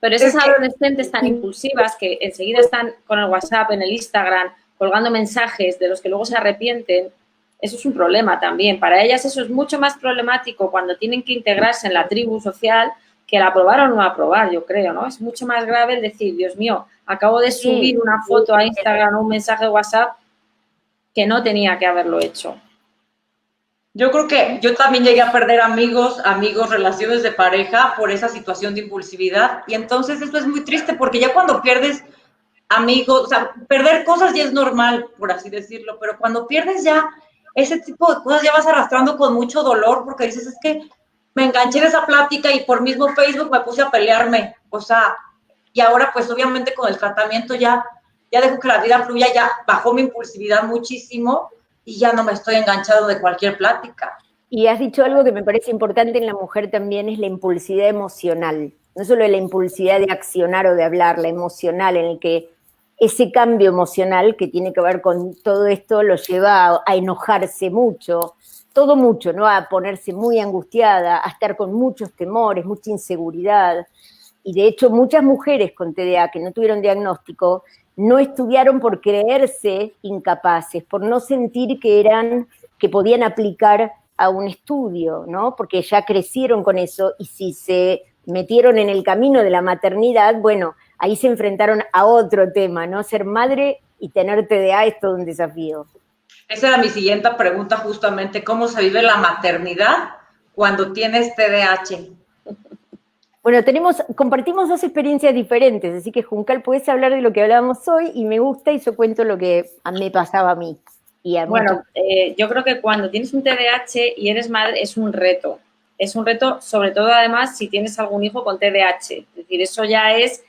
Pero esas adolescentes tan impulsivas que enseguida están con el WhatsApp, en el Instagram, colgando mensajes de los que luego se arrepienten, eso es un problema también. Para ellas eso es mucho más problemático cuando tienen que integrarse en la tribu social que el aprobar o no aprobar, yo creo, ¿no? Es mucho más grave el decir, Dios mío, acabo de subir una foto a Instagram o un mensaje de WhatsApp que no tenía que haberlo hecho. Yo creo que yo también llegué a perder amigos, relaciones de pareja por esa situación de impulsividad. Y entonces esto es muy triste porque ya cuando pierdes amigos, o sea, perder cosas ya es normal, por así decirlo, pero cuando pierdes ya ese tipo de cosas ya vas arrastrando con mucho dolor porque dices, es que me enganché en esa plática y por mismo Facebook me puse a pelearme, o sea, y ahora pues obviamente con el tratamiento ya dejo que la vida fluya, ya bajó mi impulsividad muchísimo y ya no me estoy enganchado de cualquier plática. Y has dicho algo que me parece importante en la mujer también, es la impulsividad emocional, no solo la impulsividad de accionar o de hablar, la emocional, en el que ese cambio emocional que tiene que ver con todo esto lo lleva a enojarse mucho, todo mucho, ¿no? A ponerse muy angustiada, a estar con muchos temores, mucha inseguridad. Y de hecho, muchas mujeres con TDA que no tuvieron diagnóstico no estudiaron por creerse incapaces, por no sentir que podían aplicar a un estudio, ¿no? Porque ya crecieron con eso y si se metieron en el camino de la maternidad, bueno, ahí se enfrentaron a otro tema, ¿no? Ser madre y tener TDA es todo un desafío. Esa era mi siguiente pregunta justamente, ¿cómo se vive la maternidad cuando tienes TDAH? Bueno, compartimos dos experiencias diferentes, así que Juncal, puedes hablar de lo que hablábamos hoy y me gusta y yo cuento lo que me pasaba a mí. Bueno, yo creo que cuando tienes un TDAH y eres madre es un reto. Es un reto, sobre todo, además, si tienes algún hijo con TDAH. Es decir, eso ya es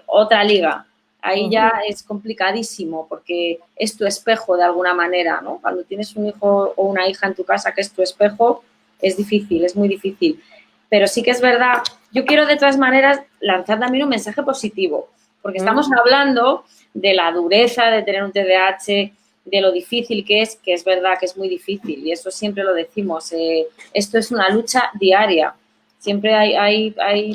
otra liga. Ahí ya es complicadísimo porque es tu espejo de alguna manera, ¿no? Cuando tienes un hijo o una hija en tu casa que es tu espejo, es difícil, es muy difícil. Pero sí que es verdad, yo quiero de todas maneras lanzar también un mensaje positivo, porque estamos hablando de la dureza de tener un TDAH, de lo difícil que es verdad que es muy difícil y eso siempre lo decimos, esto es una lucha diaria. Siempre hay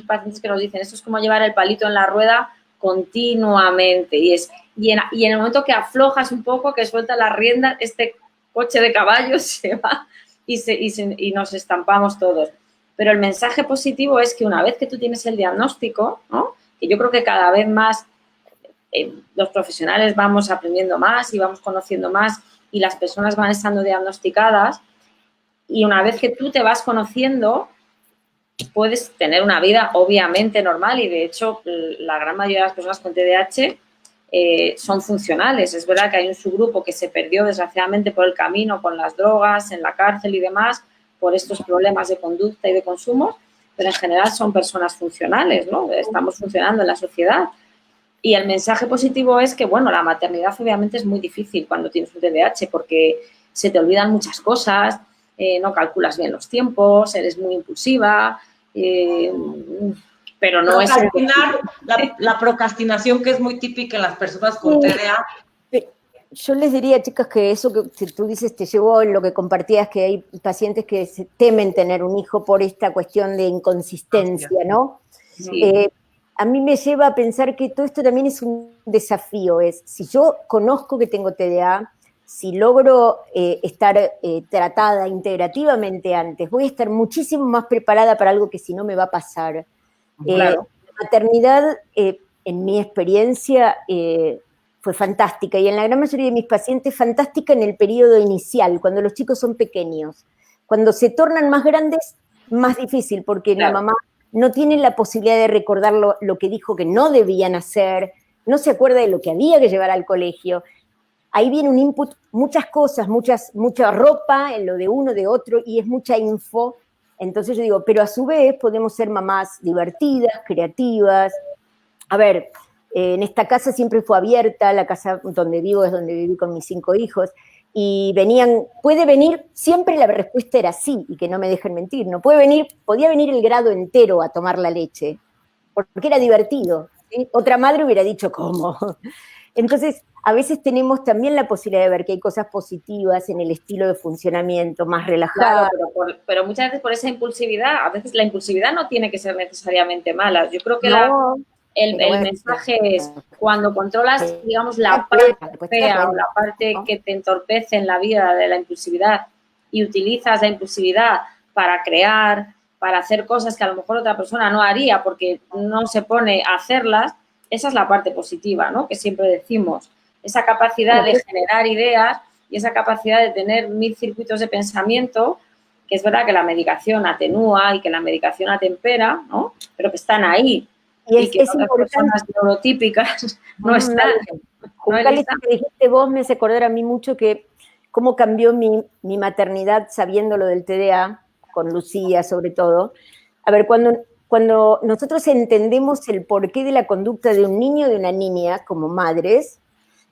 pacientes que nos dicen, esto es como llevar el palito en la rueda continuamente y en el momento que aflojas un poco, que sueltas la rienda, este coche de caballos se va y nos estampamos todos. Pero el mensaje positivo es que una vez que tú tienes el diagnóstico, ¿no? Que yo creo que cada vez más los profesionales vamos aprendiendo más y vamos conociendo más y las personas van estando diagnosticadas y una vez que tú te vas conociendo puedes tener una vida obviamente normal y de hecho la gran mayoría de las personas con TDAH son funcionales. Es verdad que hay un subgrupo que se perdió desgraciadamente por el camino con las drogas, en la cárcel y demás, por estos problemas de conducta y de consumo, pero en general son personas funcionales, ¿no? Estamos funcionando en la sociedad. Y el mensaje positivo es que, bueno, la maternidad obviamente es muy difícil cuando tienes un TDAH porque se te olvidan muchas cosas, no calculas bien los tiempos, eres muy impulsiva, pero no es... La procrastinación que es muy típica en las personas con TDA. Yo les diría, chicas, que eso que tú dices te llevó, lo que compartías, que hay pacientes que temen tener un hijo por esta cuestión de inconsistencia, ¿no? Sí. A mí me lleva a pensar que todo esto también es un desafío. Si yo conozco que tengo TDA, si logro estar tratada integrativamente antes, voy a estar muchísimo más preparada para algo que si no me va a pasar. Claro. La maternidad, en mi experiencia, fue fantástica y en la gran mayoría de mis pacientes fantástica en el periodo inicial, cuando los chicos son pequeños. Cuando se tornan más grandes, más difícil, porque la mamá no tiene la posibilidad de recordar lo que dijo que no debían hacer, no se acuerda de lo que había que llevar al colegio. Ahí viene un input, muchas cosas, mucha ropa, en lo de uno, de otro, y es mucha info. Entonces yo digo, pero a su vez podemos ser mamás divertidas, creativas. A ver, en esta casa siempre fue abierta, la casa donde vivo es donde viví con mis 5 hijos, y puede venir, siempre la respuesta era sí, y que no me dejen mentir, podía venir el grado entero a tomar la leche, porque era divertido, ¿sí? Otra madre hubiera dicho, ¿cómo? Entonces, a veces tenemos también la posibilidad de ver que hay cosas positivas en el estilo de funcionamiento, más relajado. Claro, pero muchas veces por esa impulsividad, a veces la impulsividad no tiene que ser necesariamente mala. Yo creo que el mensaje es cuando controlas, digamos, la parte fea o la parte que te entorpece en la vida de la impulsividad y utilizas la impulsividad para crear, para hacer cosas que a lo mejor otra persona no haría porque no se pone a hacerlas, esa es la parte positiva, ¿no? Que siempre decimos. Esa capacidad de generar ideas y esa capacidad de tener 1000 circuitos de pensamiento, que es verdad que la medicación atenúa y que la medicación atempera, ¿no? Pero que están ahí. Y que otras personas neurotípicas no están. Juncal, que dijiste vos me hace acordar a mí mucho que cómo cambió mi maternidad sabiendo lo del TDA, con Lucía sobre todo. A ver, cuando nosotros entendemos el porqué de la conducta de un niño o de una niña como madres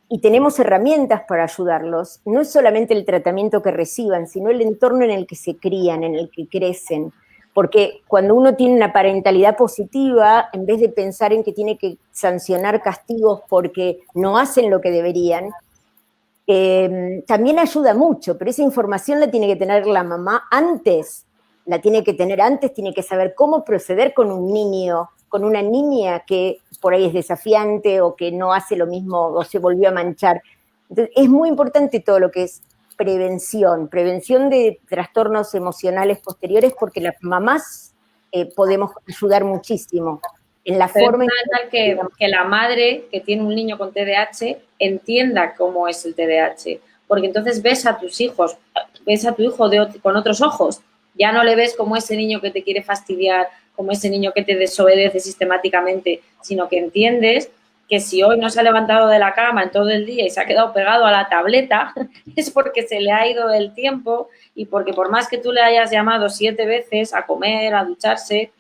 y tenemos herramientas para ayudarlos, no es solamente el tratamiento que reciban, sino el entorno en el que se crían, en el que crecen. Porque cuando uno tiene una parentalidad positiva, en vez de pensar en que tiene que sancionar castigos porque no hacen lo que deberían, también ayuda mucho, pero esa información la tiene que tener la mamá antes, tiene que saber cómo proceder con un niño, con una niña que por ahí es desafiante o que no hace lo mismo o se volvió a manchar. Entonces, es muy importante todo lo que es prevención de trastornos emocionales posteriores, porque las mamás podemos ayudar muchísimo en la forma. Es fundamental que la madre que tiene un niño con TDAH entienda cómo es el TDAH, porque entonces ves a tus hijos, ves a tu hijo con otros ojos, ya no le ves como ese niño que te quiere fastidiar, como ese niño que te desobedece sistemáticamente, sino que entiendes que si hoy no se ha levantado de la cama en todo el día y se ha quedado pegado a la tableta, es porque se le ha ido el tiempo y porque por más que tú le hayas llamado 7 veces a comer, a ducharse,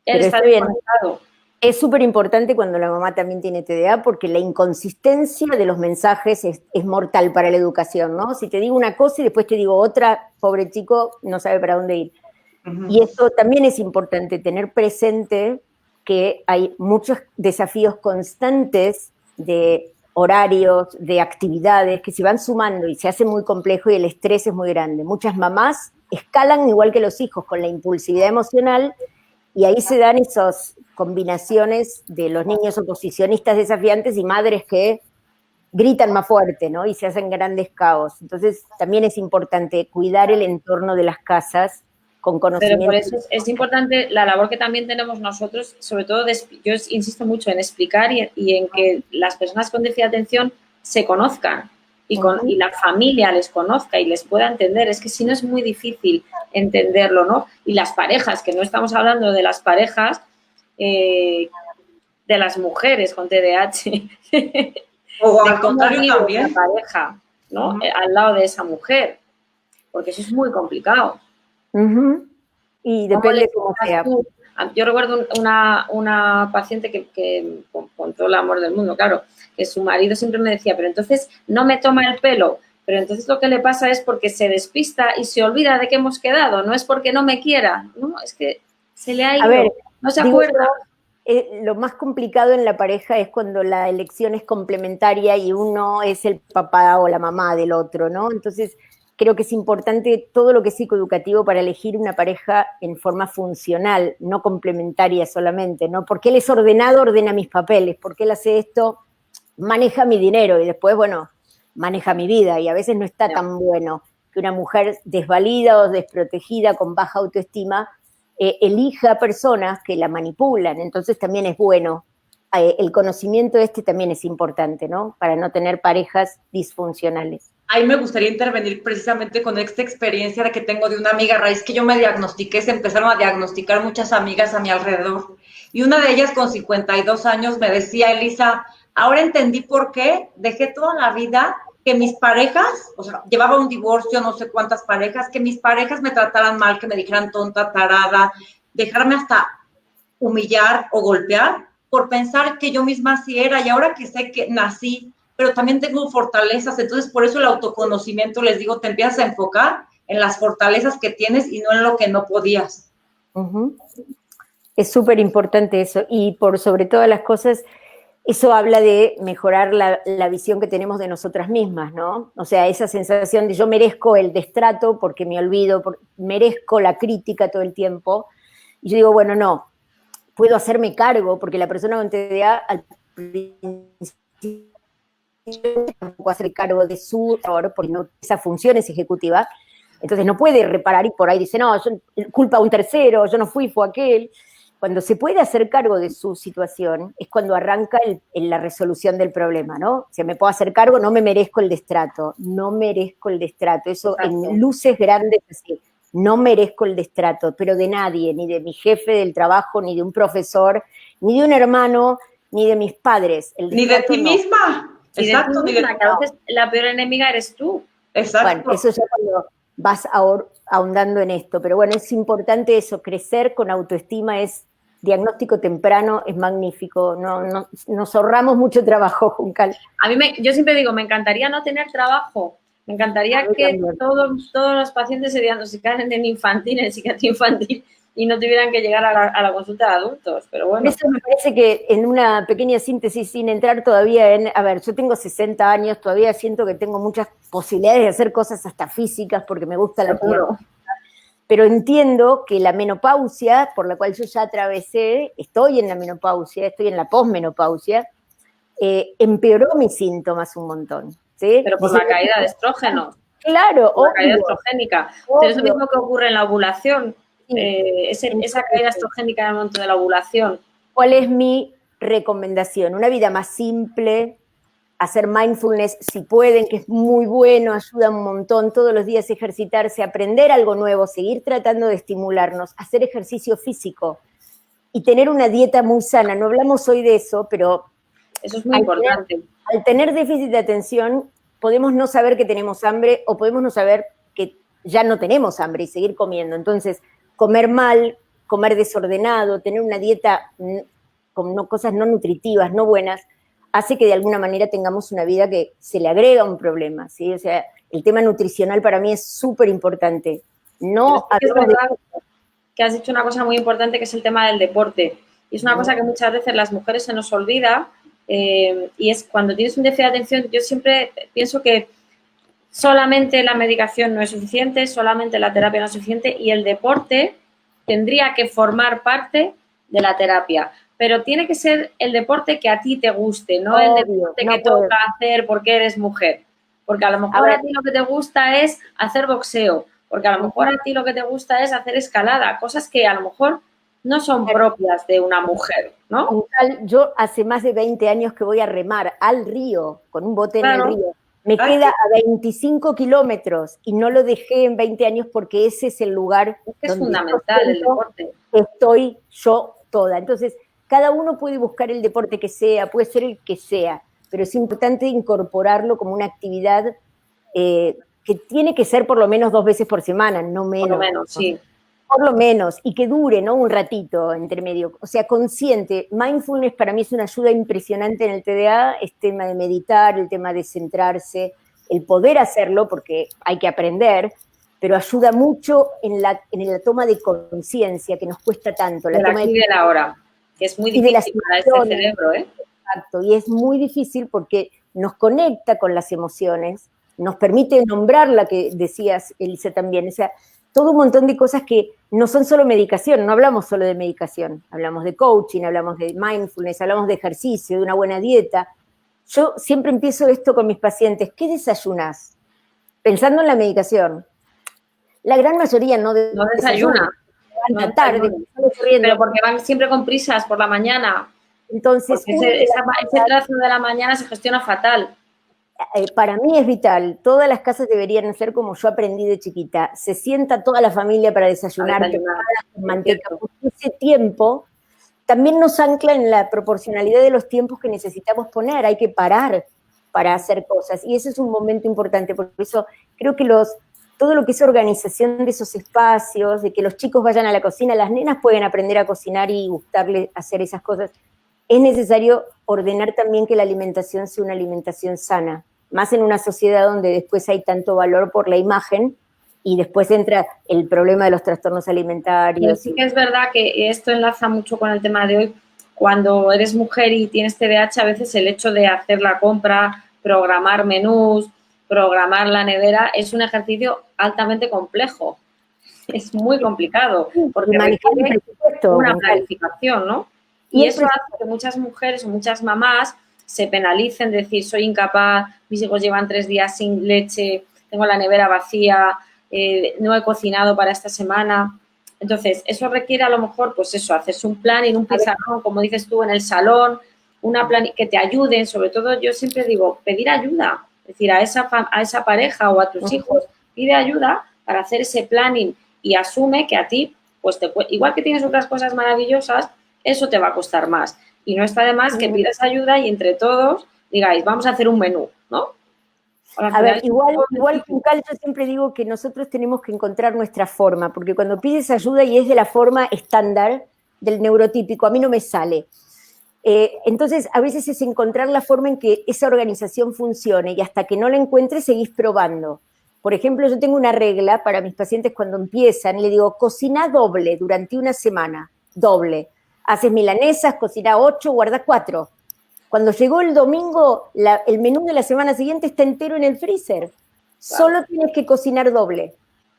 él está desconectado. Es súper importante cuando la mamá también tiene TDA, porque la inconsistencia de los mensajes es mortal para la educación, ¿no? Si te digo una cosa y después te digo otra, pobre chico, no sabe para dónde ir. Uh-huh. Y esto también es importante, tener presente que hay muchos desafíos constantes de horarios, de actividades que se van sumando y se hace muy complejo y el estrés es muy grande. Muchas mamás escalan igual que los hijos con la impulsividad emocional y ahí se dan esas combinaciones de los niños oposicionistas desafiantes y madres que gritan más fuerte, ¿no? Y se hacen grandes caos. Entonces también es importante cuidar el entorno de las casas con conocimiento. Pero por eso es importante la labor que también tenemos nosotros, sobre todo, yo insisto mucho en explicar y en que las personas con déficit de atención se conozcan y la familia les conozca y les pueda entender. Es que si no es muy difícil entenderlo, ¿no? Y las parejas, que no estamos hablando de las parejas, de las mujeres con TDAH. O al contrario también. Una pareja, ¿no? Al lado de esa mujer, porque eso es muy complicado. Y depende de cómo sea. Yo recuerdo una paciente que con todo el amor del mundo, claro, que su marido siempre me decía, pero entonces no me toma el pelo, pero entonces lo que le pasa es porque se despista y se olvida de que hemos quedado, no es porque no me quiera, no, es que se le ha ido, no se acuerda. Lo más complicado en la pareja es cuando la elección es complementaria y uno es el papá o la mamá del otro, ¿no? Entonces, creo que es importante todo lo que es psicoeducativo para elegir una pareja en forma funcional, no complementaria solamente, ¿no? Porque él es ordenado, ordena mis papeles, porque él hace esto, maneja mi dinero y después, bueno, maneja mi vida y a veces no está tan bueno que una mujer desvalida o desprotegida con baja autoestima elija personas que la manipulan, entonces también es bueno. El conocimiento también es importante, ¿no? Para no tener parejas disfuncionales. Ahí me gustaría intervenir precisamente con esta experiencia que tengo de una amiga, a raíz que yo me diagnostiqué, se empezaron a diagnosticar muchas amigas a mi alrededor, y una de ellas con 52 años me decía, Elisa, ahora entendí por qué dejé toda la vida que mis parejas, o sea, llevaba un divorcio, no sé cuántas parejas, que mis parejas me trataran mal, que me dijeran tonta, tarada, dejarme hasta humillar o golpear por pensar que yo misma sí era, y ahora que sé que nací, pero también tengo fortalezas, entonces por eso el autoconocimiento, les digo, te empiezas a enfocar en las fortalezas que tienes y no en lo que no podías. Es súper importante eso, y por sobre todas las cosas, eso habla de mejorar la visión que tenemos de nosotras mismas, ¿no? O sea, esa sensación de yo merezco el destrato porque me olvido, merezco la crítica todo el tiempo, y yo digo, bueno, no, puedo hacerme cargo, porque la persona con TDA al principio tampoco hace cargo de su error, porque no, esa función es ejecutiva, entonces no puede reparar y por ahí dice, no, culpa a un tercero, yo no fui, fue aquel. Cuando se puede hacer cargo de su situación, es cuando arranca la resolución del problema, ¿no? Si me puedo hacer cargo, no me merezco el destrato, no merezco el destrato. Eso exacto. En luces grandes, así, no merezco el destrato, pero de nadie, ni de mi jefe del trabajo, ni de un profesor, ni de un hermano, ni de mis padres. Ni de ti misma. Exacto. Ni de ti misma, que a veces la peor enemiga eres tú. Exacto. Bueno, eso ya cuando vas ahondando en esto, pero bueno, es importante eso, crecer con autoestima es diagnóstico temprano, es magnífico, nos ahorramos mucho trabajo, Juncal. Yo siempre digo, me encantaría no tener trabajo, me encantaría que todos los pacientes se diagnosticaran en infantil, en psiquiatría infantil, y no tuvieran que llegar a la consulta de adultos, pero bueno. Eso me parece que en una pequeña síntesis, sin entrar todavía en, a ver, yo tengo 60 años, todavía siento que tengo muchas posibilidades de hacer cosas hasta físicas porque me gusta la tierra. Pero entiendo que la menopausia, por la cual yo ya atravesé, estoy en la menopausia, estoy en la posmenopausia, empeoró mis síntomas un montón. ¿Sí? Pero por la caída de estrógenos. Claro, por la caída estrogénica. Obvio. Pero es lo mismo que ocurre en la ovulación. Sí. Esa caída estrogénica en el momento de la ovulación. ¿Cuál es mi recomendación? Una vida más simple, hacer mindfulness si pueden, que es muy bueno, ayuda un montón, todos los días ejercitarse, aprender algo nuevo, seguir tratando de estimularnos, hacer ejercicio físico y tener una dieta muy sana. No hablamos hoy de eso, pero eso es muy importante. Al tener déficit de atención, podemos no saber que tenemos hambre o podemos no saber que ya no tenemos hambre y seguir comiendo. Entonces, comer mal, comer desordenado, tener una dieta con cosas no nutritivas, no buenas, hace que de alguna manera tengamos una vida que se le agrega un problema, ¿sí? O sea, el tema nutricional para mí es súper importante. No es verdad que has dicho una cosa muy importante, que es el tema del deporte. Y es una cosa que muchas veces las mujeres se nos olvida, y es cuando tienes un déficit de atención, yo siempre pienso que solamente la medicación no es suficiente, solamente la terapia no es suficiente y el deporte tendría que formar parte de la terapia. Pero tiene que ser el deporte que a ti te guste, no el deporte que toca hacer porque eres mujer. Porque a lo mejor a ti lo que te gusta es hacer boxeo, porque a lo mejor a ti lo que te gusta es hacer escalada, cosas que a lo mejor no son propias de una mujer, ¿no? Yo hace más de 20 años que voy a remar al río, con un bote en el río. Me queda a 25 kilómetros y no lo dejé en 20 años porque ese es el lugar que es fundamental el deporte. Estoy yo toda. Entonces, cada uno puede buscar el deporte que sea, puede ser el que sea, pero es importante incorporarlo como una actividad que tiene que ser por lo menos 2 veces por semana, no menos. Por lo menos, sí. Por lo menos, y que dure, ¿no? Un ratito entre medio. O sea, consciente. Mindfulness para mí es una ayuda impresionante en el TDA, es tema de meditar, el tema de centrarse, el poder hacerlo, porque hay que aprender, pero ayuda mucho en la toma de conciencia, que nos cuesta tanto. La toma de la hora, que es muy difícil para este cerebro, ¿eh? Exacto, y es muy difícil porque nos conecta con las emociones, nos permite nombrar la que decías, Elisa, también, o sea, todo un montón de cosas que no son solo medicación, no hablamos solo de medicación, hablamos de coaching, hablamos de mindfulness, hablamos de ejercicio, de una buena dieta. Yo siempre empiezo esto con mis pacientes, ¿qué desayunas? Pensando en la medicación. La gran mayoría no desayuna. No tarde, pero porque van siempre con prisas por la mañana. Entonces, ese trazo de la mañana se gestiona fatal. Para mí es vital. Todas las casas deberían ser como yo aprendí de chiquita. Se sienta toda la familia para desayunar con manteca. Porque ese tiempo también nos ancla en la proporcionalidad de los tiempos que necesitamos poner. Hay que parar para hacer cosas. Y ese es un momento importante. Por eso creo que todo lo que es organización de esos espacios, de que los chicos vayan a la cocina, las nenas pueden aprender a cocinar y gustarle hacer esas cosas. Es necesario ordenar también que la alimentación sea una alimentación sana, más en una sociedad donde después hay tanto valor por la imagen y después entra el problema de los trastornos alimentarios. Pero sí que es verdad que esto enlaza mucho con el tema de hoy. Cuando eres mujer y tienes TDAH, a veces el hecho de hacer la compra, programar menús, programar la nevera, es un ejercicio altamente complejo. Es muy complicado, porque requiere una planificación, ¿no? Y eso hace que muchas mujeres o muchas mamás se penalicen, decir, soy incapaz, mis hijos llevan 3 días sin leche, tengo la nevera vacía, no he cocinado para esta semana. Entonces, eso requiere a lo mejor, pues eso, hacerse un plan en un pizarrón, como dices tú, en el salón, que te ayuden. Sobre todo, yo siempre digo, pedir ayuda. Es decir, a esa pareja o a tus hijos, pide ayuda para hacer ese planning y asume que a ti, pues igual que tienes otras cosas maravillosas, eso te va a costar más. Y no está de más que pidas ayuda y entre todos digáis, vamos a hacer un menú, ¿no? A ver, igual Juncal, yo siempre digo que nosotros tenemos que encontrar nuestra forma, porque cuando pides ayuda y es de la forma estándar del neurotípico, a mí no me sale. Entonces, a veces es encontrar la forma en que esa organización funcione y hasta que no la encuentres seguís probando. Por ejemplo, yo tengo una regla para mis pacientes cuando empiezan, le digo, cocina doble durante una semana, doble. Haces milanesas, cocina 8, guarda 4. Cuando llegó el domingo, el menú de la semana siguiente está entero en el freezer. Solo tienes que cocinar doble.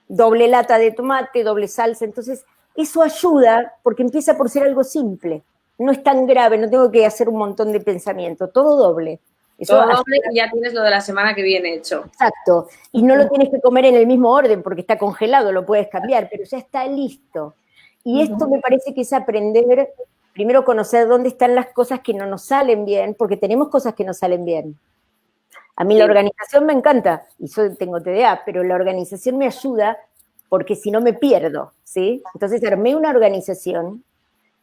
Doble lata de tomate, doble salsa. Entonces, eso ayuda porque empieza por ser algo simple. No es tan grave, no tengo que hacer un montón de pensamiento. Todo doble. Eso todo doble y ya tienes lo de la semana que viene hecho. Exacto. Y no lo tienes que comer en el mismo orden porque está congelado, lo puedes cambiar, pero ya está listo. Y esto me parece que es aprender, primero conocer dónde están las cosas que no nos salen bien, porque tenemos cosas que nos salen bien. A mí la organización me encanta, y yo tengo TDA, pero la organización me ayuda porque si no me pierdo, ¿sí? Entonces armé una organización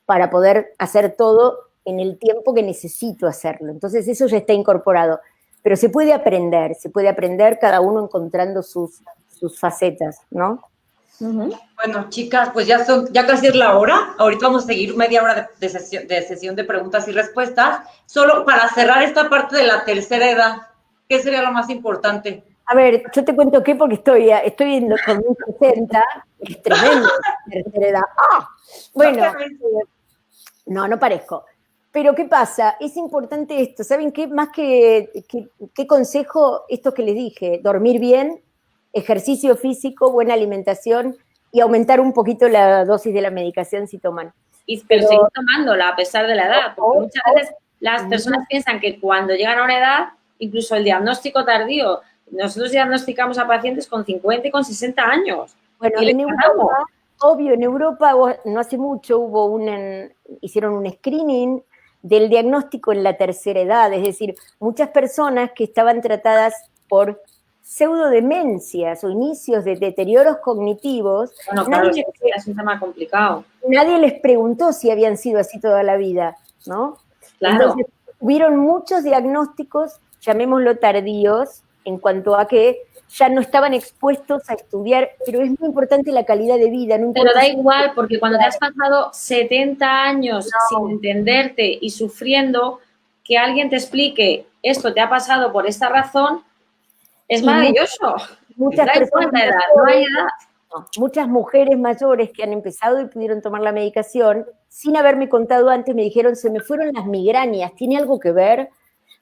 para poder hacer todo en el tiempo que necesito hacerlo. Entonces eso ya está incorporado. Pero se puede aprender cada uno encontrando sus facetas, ¿no? Bueno, chicas, pues ya casi es la hora. Ahorita vamos a seguir media hora de sesión de preguntas y respuestas. Solo para cerrar esta parte de la tercera edad, ¿qué sería lo más importante? A ver, yo te cuento qué, porque estoy con un 60, es tremendo, tercera edad. ¡Ah! Bueno, no parezco. Pero ¿qué pasa? Es importante esto, ¿saben qué? Más qué consejo, esto que les dije, dormir bien, ejercicio físico, buena alimentación y aumentar un poquito la dosis de la medicación si toman. Pero seguir tomándola a pesar de la edad, porque muchas veces las personas piensan que cuando llegan a una edad, incluso el diagnóstico tardío, nosotros diagnosticamos a pacientes con 50 y con 60 años. Bueno, en Europa, obvio, en Europa no hace mucho hicieron un screening del diagnóstico en la tercera edad, es decir, muchas personas que estaban tratadas por pseudodemencias o inicios de deterioros cognitivos. Bueno, claro, es un tema complicado. Nadie les preguntó si habían sido así toda la vida, ¿no? Claro. Entonces, hubieron muchos diagnósticos, llamémoslo tardíos, en cuanto a que ya no estaban expuestos a estudiar, pero es muy importante la calidad de vida. No pero da igual, porque cuando te has pasado 70 años sin entenderte y sufriendo, que alguien te explique esto te ha pasado por esta razón, es maravilloso. Muchas personas edad, no hay edad. Muchas mujeres mayores que han empezado y pudieron tomar la medicación, sin haberme contado antes, me dijeron, se me fueron las migrañas, ¿tiene algo que ver?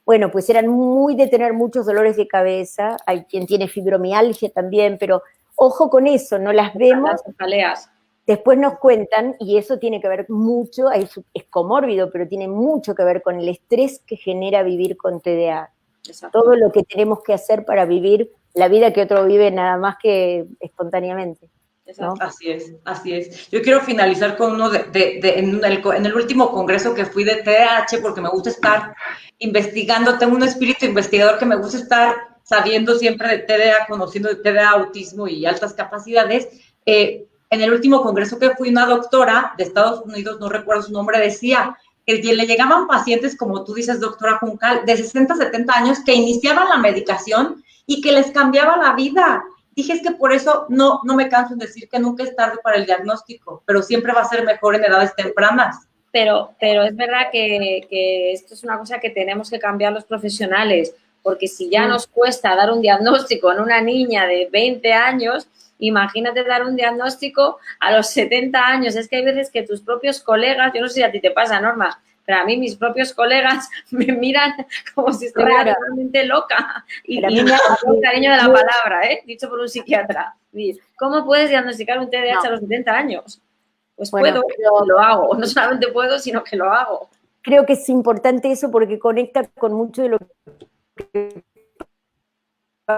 Bueno, pues eran muy de tener muchos dolores de cabeza, hay quien tiene fibromialgia también, pero ojo con eso, no las vemos, las cefaleas. Después nos cuentan, y eso tiene que ver mucho, es comórbido, pero tiene mucho que ver con el estrés que genera vivir con TDA. Exacto. Todo lo que tenemos que hacer para vivir la vida que otro vive nada más que espontáneamente, ¿no? Así es. Yo quiero finalizar con uno en el último congreso que fui de TDAH, porque me gusta estar investigando, tengo un espíritu investigador que me gusta estar sabiendo siempre de TDA, conociendo de TDA, autismo y altas capacidades. En el último congreso que fui, una doctora de Estados Unidos, no recuerdo su nombre, decía que le llegaban pacientes, como tú dices, doctora Juncal, de 60, 70 años, que iniciaban la medicación y que les cambiaba la vida. Dije, es que por eso no me canso en decir que nunca es tarde para el diagnóstico, pero siempre va a ser mejor en edades tempranas. Pero es verdad que esto es una cosa que tenemos que cambiar los profesionales, porque si ya nos cuesta dar un diagnóstico en una niña de 20 años, imagínate dar un diagnóstico a los 70 años. Es que hay veces que tus propios colegas, yo no sé si a ti te pasa, Norma, pero a mí mis propios colegas me miran como si estuviera realmente loca. Y con el cariño de la palabra, dicho por un psiquiatra. ¿Cómo puedes diagnosticar un TDAH a los 70 años? Pues bueno, puedo, lo hago. No solamente puedo, sino que lo hago. Creo que es importante eso porque conecta con mucho de lo que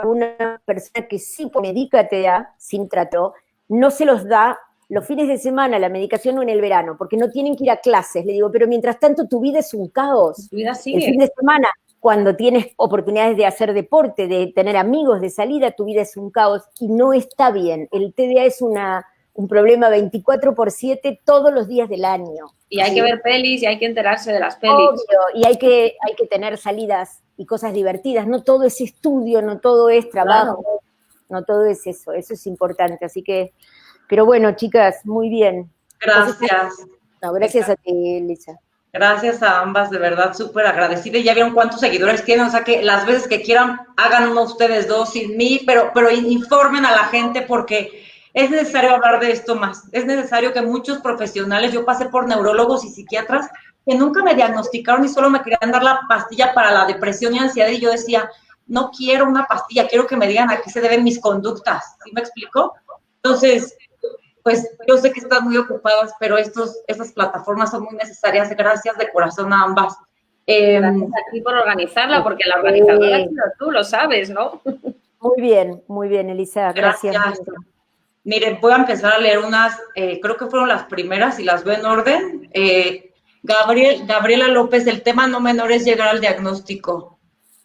una persona que sí medica TDA sin trato, no se los da los fines de semana, la medicación o en el verano, porque no tienen que ir a clases. Le digo, pero mientras tanto tu vida es un caos. Tu vida sigue. El fin de semana, cuando tienes oportunidades de hacer deporte, de tener amigos, de salida, tu vida es un caos y no está bien. El TDA es un problema 24/7 todos los días del año. Y hay que ver pelis y hay que enterarse de las pelis. Obvio, y hay que tener salidas y cosas divertidas. No todo es estudio, no todo es trabajo, no todo es eso. Eso es importante. Así que, pero bueno, chicas, muy bien. Gracias. Gracias a ti, Lisa. Gracias a ambas, de verdad, súper agradecida. Ya vieron cuántos seguidores tienen, o sea que las veces que quieran, hagan uno ustedes dos sin mí, pero informen a la gente porque es necesario hablar de esto más. Es necesario que muchos profesionales, yo pasé por neurólogos y psiquiatras que nunca me diagnosticaron y solo me querían dar la pastilla para la depresión y ansiedad y yo decía, no quiero una pastilla, quiero que me digan a qué se deben mis conductas. ¿Sí me explico? Entonces, pues yo sé que están muy ocupadas, pero estas plataformas son muy necesarias. Gracias de corazón a ambas. Gracias a ti por organizarla, porque la organizadora has sido tú, lo sabes, ¿no? Muy bien, Elisa, gracias. Miren, voy a empezar a leer unas, creo que fueron las primeras y las veo en orden. Gabriela López, el tema no menor es llegar al diagnóstico.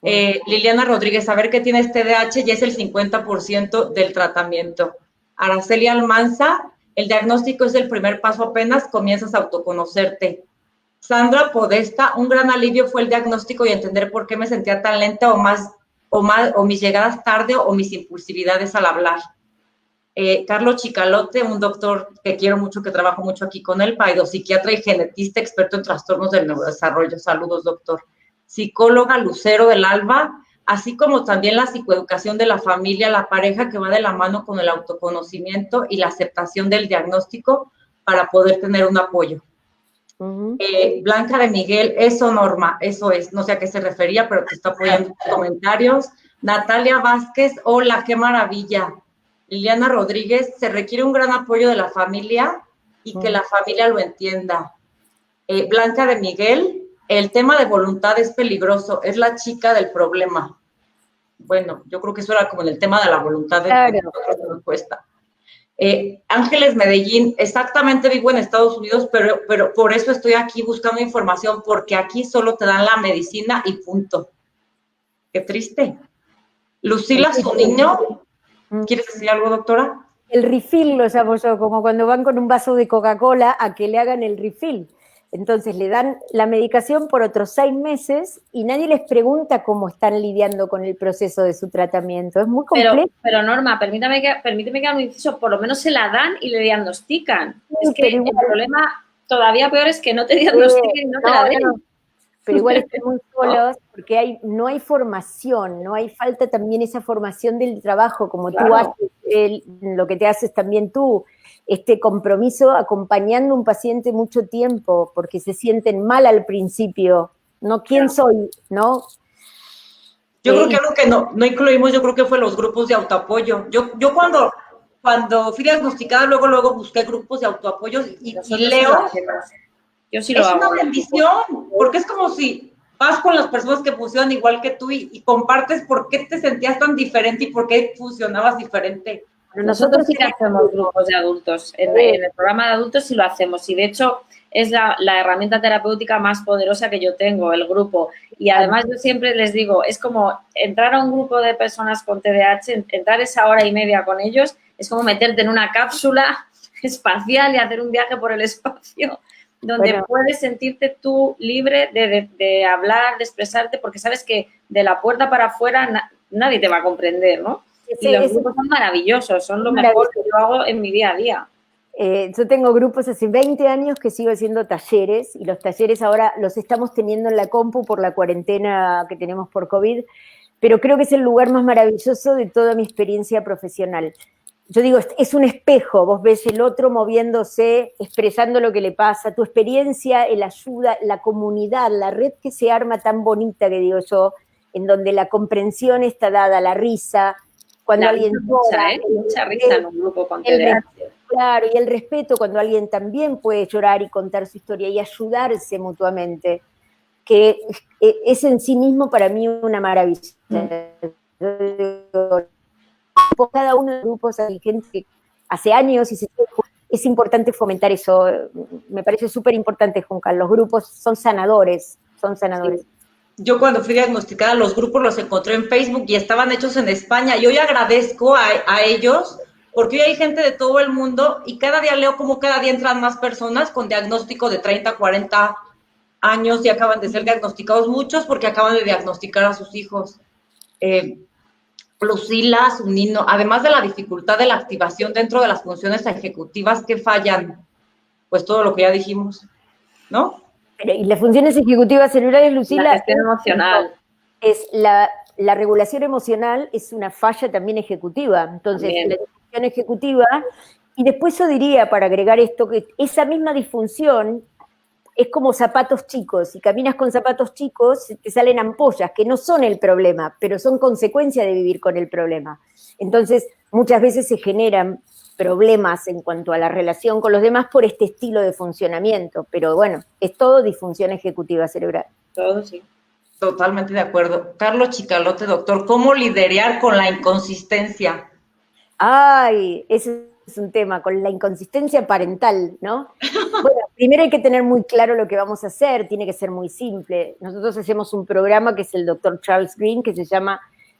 Liliana Rodríguez, saber que tienes TDAH ya es el 50% del tratamiento. Araceli Almanza, el diagnóstico es el primer paso, apenas comienzas a autoconocerte. Sandra Podesta, un gran alivio fue el diagnóstico y entender por qué me sentía tan lenta o mis llegadas tarde o mis impulsividades al hablar. Carlos Chicalote, un doctor que quiero mucho, que trabajo mucho aquí con él, psiquiatra y genetista, experto en trastornos del neurodesarrollo. Saludos, doctor. Psicóloga Lucero del Alba, así como también la psicoeducación de la familia, la pareja que va de la mano con el autoconocimiento y la aceptación del diagnóstico para poder tener un apoyo. Blanca de Miguel, eso Norma, eso es, no sé a qué se refería, pero te está apoyando en tus comentarios. Natalia Vázquez, hola, qué maravilla. Liliana Rodríguez, se requiere un gran apoyo de la familia y que la familia lo entienda. Blanca de Miguel, el tema de voluntad es peligroso, es la chica del problema. Bueno, yo creo que eso era como en el tema de la voluntad de la respuesta. Ángeles Medellín, exactamente vivo en Estados Unidos, pero por eso estoy aquí buscando información, porque aquí solo te dan la medicina y punto. Qué triste. Lucila Zuniño, ¿quieres decir algo, doctora? El refill lo llamo yo, como cuando van con un vaso de Coca-Cola a que le hagan el refill. Entonces le dan la medicación por otros 6 meses y nadie les pregunta cómo están lidiando con el proceso de su tratamiento. Es muy complejo. Pero Norma, permíteme que haga un inciso, por lo menos se la dan y le diagnostican. Sí, es que el problema todavía peor es que no te diagnostiquen y no te la den. Pero igual están muy solos porque no hay formación, no hay falta también esa formación del trabajo, como tú haces, lo que te haces también tú, este compromiso acompañando a un paciente mucho tiempo, porque se sienten mal al principio, ¿no? ¿Quién soy? ¿No? Yo creo que algo que no incluimos, yo creo que fue los grupos de autoapoyo. Yo cuando fui diagnosticada, luego busqué grupos de autoapoyo y leo. Yo sí lo hago. Es una bendición, porque es como si vas con las personas que funcionan igual que tú y compartes por qué te sentías tan diferente y por qué funcionabas diferente. Nosotros sí que hacemos grupos de adultos. En el programa de adultos sí lo hacemos y de hecho es la herramienta terapéutica más poderosa que yo tengo, el grupo. Y además yo siempre les digo, es como entrar a un grupo de personas con TDAH, entrar esa hora y media con ellos, es como meterte en una cápsula espacial y hacer un viaje por el espacio donde puedes sentirte tú libre de hablar, de expresarte, porque sabes que de la puerta para afuera nadie te va a comprender, ¿no? Y los grupos son maravillosos, son lo mejor que yo hago en mi día a día. Yo tengo grupos hace 20 años que sigo haciendo talleres y los talleres ahora los estamos teniendo en la compu por la cuarentena que tenemos por COVID, pero creo que es el lugar más maravilloso de toda mi experiencia profesional. Yo digo, es un espejo, vos ves el otro moviéndose, expresando lo que le pasa, tu experiencia, el ayuda, la comunidad, la red que se arma tan bonita que digo yo, en donde la comprensión está dada, la risa, cuando alguien llora. Mucha risa en un grupo con TDAH. Claro, y el respeto cuando alguien también puede llorar y contar su historia y ayudarse mutuamente, que es en sí mismo para mí una maravilla. Cada uno de los grupos hay gente que hace años y es importante fomentar eso. Me parece súper importante, Juncal. Los grupos son sanadores. Sí. Yo cuando fui diagnosticada, los grupos los encontré en Facebook y estaban hechos en España. Y hoy agradezco a ellos porque hoy hay gente de todo el mundo y cada día leo como cada día entran más personas con diagnóstico de 30, 40 años y acaban de ser diagnosticados muchos porque acaban de diagnosticar a sus hijos. Lucila Zunino, además de la dificultad de la activación dentro de las funciones ejecutivas que fallan, pues todo lo que ya dijimos, ¿no? Y las funciones ejecutivas cerebrales, Lucila, la gestión emocional. Es la regulación emocional es una falla también ejecutiva. Entonces, También. la disfunción ejecutiva, y después yo diría, para agregar esto, que esa misma disfunción es como zapatos chicos. Si caminas con zapatos chicos, te salen ampollas, que no son el problema, pero son consecuencia de vivir con el problema. Entonces, muchas veces se generan problemas en cuanto a la relación con los demás por este estilo de funcionamiento. Pero bueno, es todo disfunción ejecutiva cerebral. Todo, sí. Totalmente de acuerdo. Carlos Chicalote, doctor, ¿cómo lidiar con la inconsistencia? Ay, ese es un tema, con la inconsistencia parental, ¿no? Bueno, primero hay que tener muy claro lo que vamos a hacer, tiene que ser muy simple. Nosotros hacemos un programa que es el Dr. Charles Green, que se llama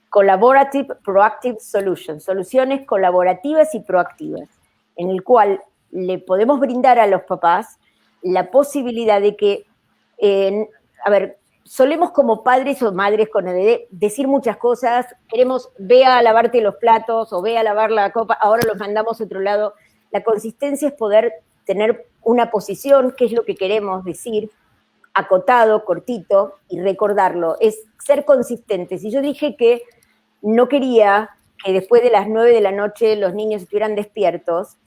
Collaborative Proactive Solutions, soluciones colaborativas y proactivas, en el cual le podemos brindar a los papás la posibilidad de que, solemos como padres o madres con el bebé decir muchas cosas, queremos, ve a lavarte los platos o ve a lavar la copa, ahora los mandamos a otro lado. La consistencia es poder tener una posición, qué es lo que queremos decir, acotado, cortito, y recordarlo. Es ser consistente. Si yo dije que no quería que después de las 9 de la noche los niños estuvieran despiertos,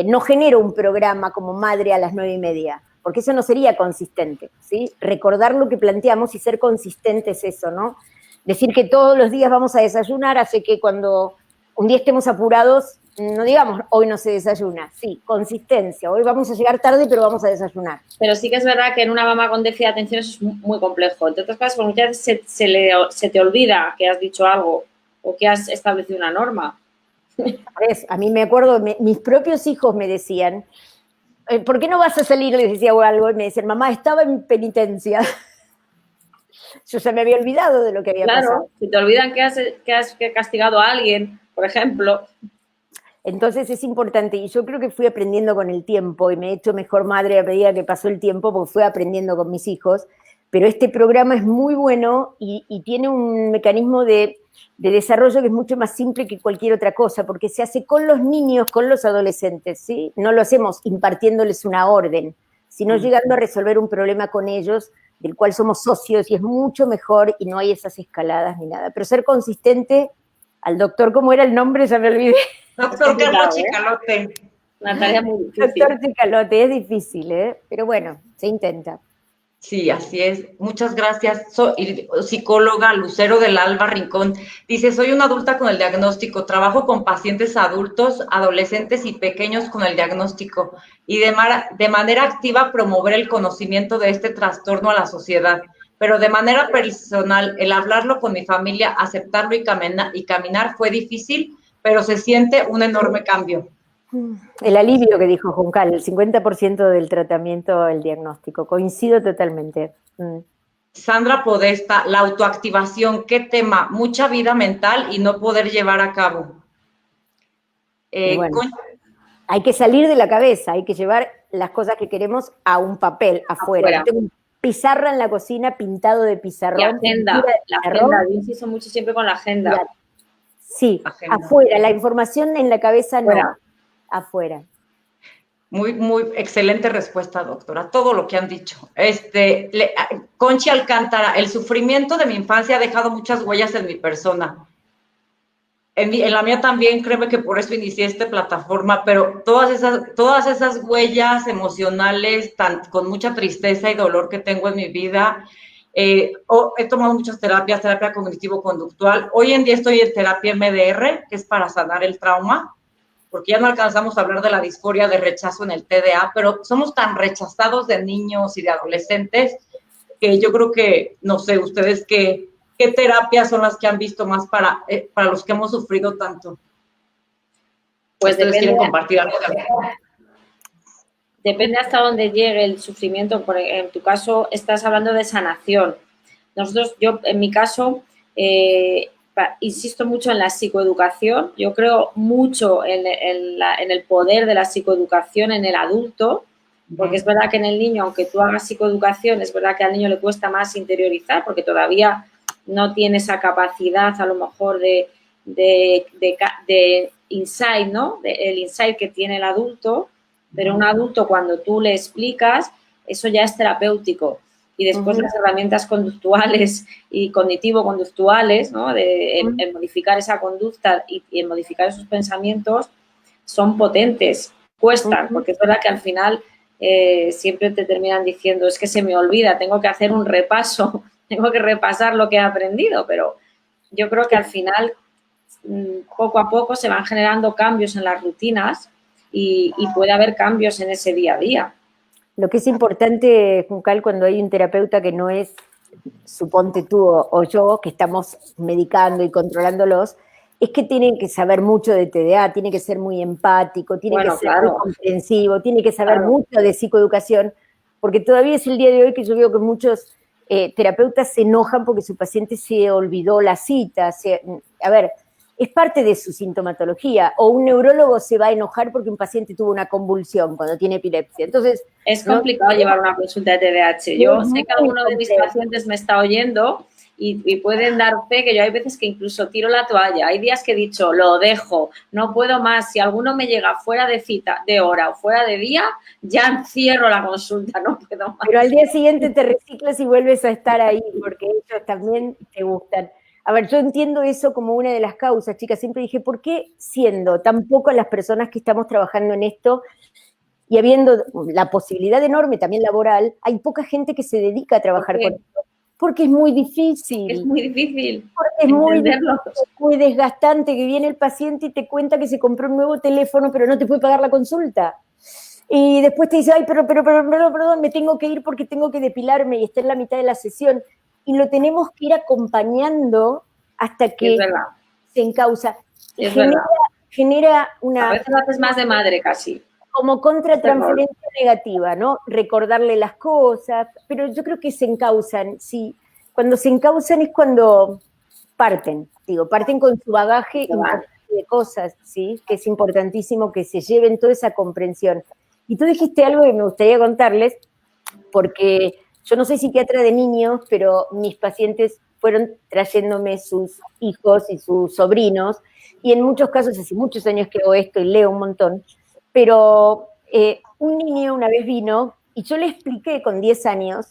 no genero un programa como madre a las 9:30, porque eso no sería consistente, ¿sí? Recordar lo que planteamos y ser consistente es eso, ¿no? Decir que todos los días vamos a desayunar hace que cuando un día estemos apurados, no digamos, hoy no se desayuna. Sí, consistencia. Hoy vamos a llegar tarde, pero vamos a desayunar. Pero sí que es verdad que en una mamá con déficit de atención eso es muy complejo. Entre otras cosas, porque muchas veces se te olvida que has dicho algo o que has establecido una norma. A mí me acuerdo, mis propios hijos me decían, ¿por qué no vas a salir? Les decía algo y me decían, mamá, estaba en penitencia. Yo ya me había olvidado de lo que había pasado. Claro, si te olvidan que has castigado a alguien, por ejemplo. Entonces es importante, y yo creo que fui aprendiendo con el tiempo, y me he hecho mejor madre a medida que pasó el tiempo, porque fui aprendiendo con mis hijos, pero este programa es muy bueno y tiene un mecanismo de desarrollo que es mucho más simple que cualquier otra cosa, porque se hace con los niños, con los adolescentes, ¿sí? No lo hacemos impartiéndoles una orden, sino llegando a resolver un problema con ellos, del cual somos socios, y es mucho mejor, y no hay esas escaladas ni nada. Pero ser consistente, al doctor, ¿cómo era el nombre? Ya me olvidé. Doctor Carlos Chicalote. Una tarea muy difícil. Doctor Chicalote, es difícil, pero bueno, se intenta. Sí, así es. Muchas gracias. Soy psicóloga Lucero del Alba Rincón. Dice, soy una adulta con el diagnóstico. Trabajo con pacientes adultos, adolescentes y pequeños con el diagnóstico. Y de manera activa promover el conocimiento de este trastorno a la sociedad. Pero de manera personal, el hablarlo con mi familia, aceptarlo y caminar fue difícil, pero se siente un enorme cambio. El alivio que dijo Juncal, el 50% del tratamiento, el diagnóstico. Coincido totalmente. Sandra Podesta, la autoactivación, ¿qué tema? Mucha vida mental y no poder llevar a cabo. Bueno, hay que salir de la cabeza, hay que llevar las cosas que queremos a un papel, afuera. Tengo un pizarra en la cocina pintado de pizarrón. La agenda, yo insisto mucho siempre con la agenda. Sí, afuera, la información en la cabeza no. Afuera. Muy, muy excelente respuesta, doctora, todo lo que han dicho. Conchi Alcántara, el sufrimiento de mi infancia ha dejado muchas huellas en mi persona. En la mía también, créeme que por eso inicié esta plataforma, pero todas esas huellas emocionales, con mucha tristeza y dolor que tengo en mi vida, he tomado muchas terapias, terapia cognitivo-conductual. Hoy en día estoy en terapia MDR, que es para sanar el trauma, porque ya no alcanzamos a hablar de la disforia de rechazo en el TDA, pero somos tan rechazados de niños y de adolescentes que yo creo que, no sé, ustedes qué terapias son las que han visto más para los que hemos sufrido tanto. Pues ¿ustedes quieren compartir algo? Depende hasta dónde llegue el sufrimiento. En tu caso, estás hablando de sanación. Yo en mi caso, insisto mucho en la psicoeducación. Yo creo mucho en el poder de la psicoeducación en el adulto, porque es verdad que en el niño, aunque tú hagas psicoeducación, es verdad que al niño le cuesta más interiorizar, porque todavía no tiene esa capacidad a lo mejor de insight, ¿no? El insight que tiene el adulto, pero un adulto cuando tú le explicas, eso ya es terapéutico. Y después las herramientas conductuales y cognitivo-conductuales, ¿no? En modificar esa conducta y en modificar esos pensamientos son potentes, cuestan, porque es verdad que al final siempre te terminan diciendo, es que se me olvida, tengo que hacer un repaso, tengo que repasar lo que he aprendido, pero yo creo que al final poco a poco se van generando cambios en las rutinas y puede haber cambios en ese día a día. Lo que es importante, Juncal, cuando hay un terapeuta que no es, suponte tú o yo, que estamos medicando y controlándolos, es que tienen que saber mucho de TDA, tiene que ser muy empático, tiene que ser muy comprensivo, tiene que saber mucho de psicoeducación, porque todavía es el día de hoy que yo veo que muchos terapeutas se enojan porque su paciente se olvidó la cita. A ver, es parte de su sintomatología, o un neurólogo se va a enojar porque un paciente tuvo una convulsión cuando tiene epilepsia. Entonces, es complicado llevar una consulta de TDAH. Yo sé que alguno de mis pacientes me está oyendo y pueden dar fe que yo hay veces que incluso tiro la toalla. Hay días que he dicho, lo dejo, no puedo más. Si alguno me llega fuera de cita, de hora o fuera de día, ya cierro la consulta, no puedo más. Pero al día siguiente te reciclas y vuelves a estar ahí porque ellos también te gustan. A ver, yo entiendo eso como una de las causas, chicas. Siempre dije, ¿por qué siendo tan pocas las personas que estamos trabajando en esto y habiendo la posibilidad enorme también laboral, hay poca gente que se dedica a trabajar con esto? Porque es muy difícil. Es muy difícil. Porque es muy difícil, muy desgastante, que viene el paciente y te cuenta que se compró un nuevo teléfono, pero no te puede pagar la consulta. Y después te dice, ay, perdón, me tengo que ir porque tengo que depilarme y está en la mitad de la sesión. Y lo tenemos que ir acompañando hasta que se encausa. Genera una... A veces lo haces más de madre casi. Como contratransferencia negativa, ¿no? Recordarle las cosas, pero yo creo que se encausan. Sí, cuando se encausan es cuando parten con su bagaje de cosas, ¿sí? Que es importantísimo que se lleven toda esa comprensión. Y tú dijiste algo que me gustaría contarles, porque yo no soy psiquiatra de niños, pero mis pacientes fueron trayéndome sus hijos y sus sobrinos, y en muchos casos, hace muchos años que hago esto y leo un montón, pero un niño una vez vino y yo le expliqué con 10 años,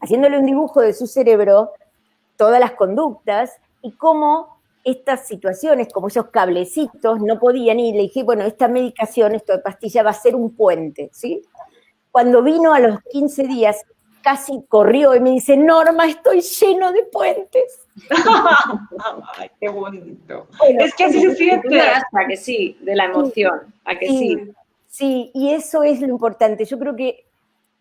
haciéndole un dibujo de su cerebro, todas las conductas y cómo estas situaciones, como esos cablecitos, no podían ir. Le dije, bueno, esta medicación, esta pastilla va a ser un puente, ¿sí? Cuando vino a los 15 días, casi corrió y me dice, Norma, estoy lleno de puentes. Ay, qué bonito. Bueno, es que así se siente. Hasta que sí, de la emoción, a que sí. Sí, y eso es lo importante. Yo creo que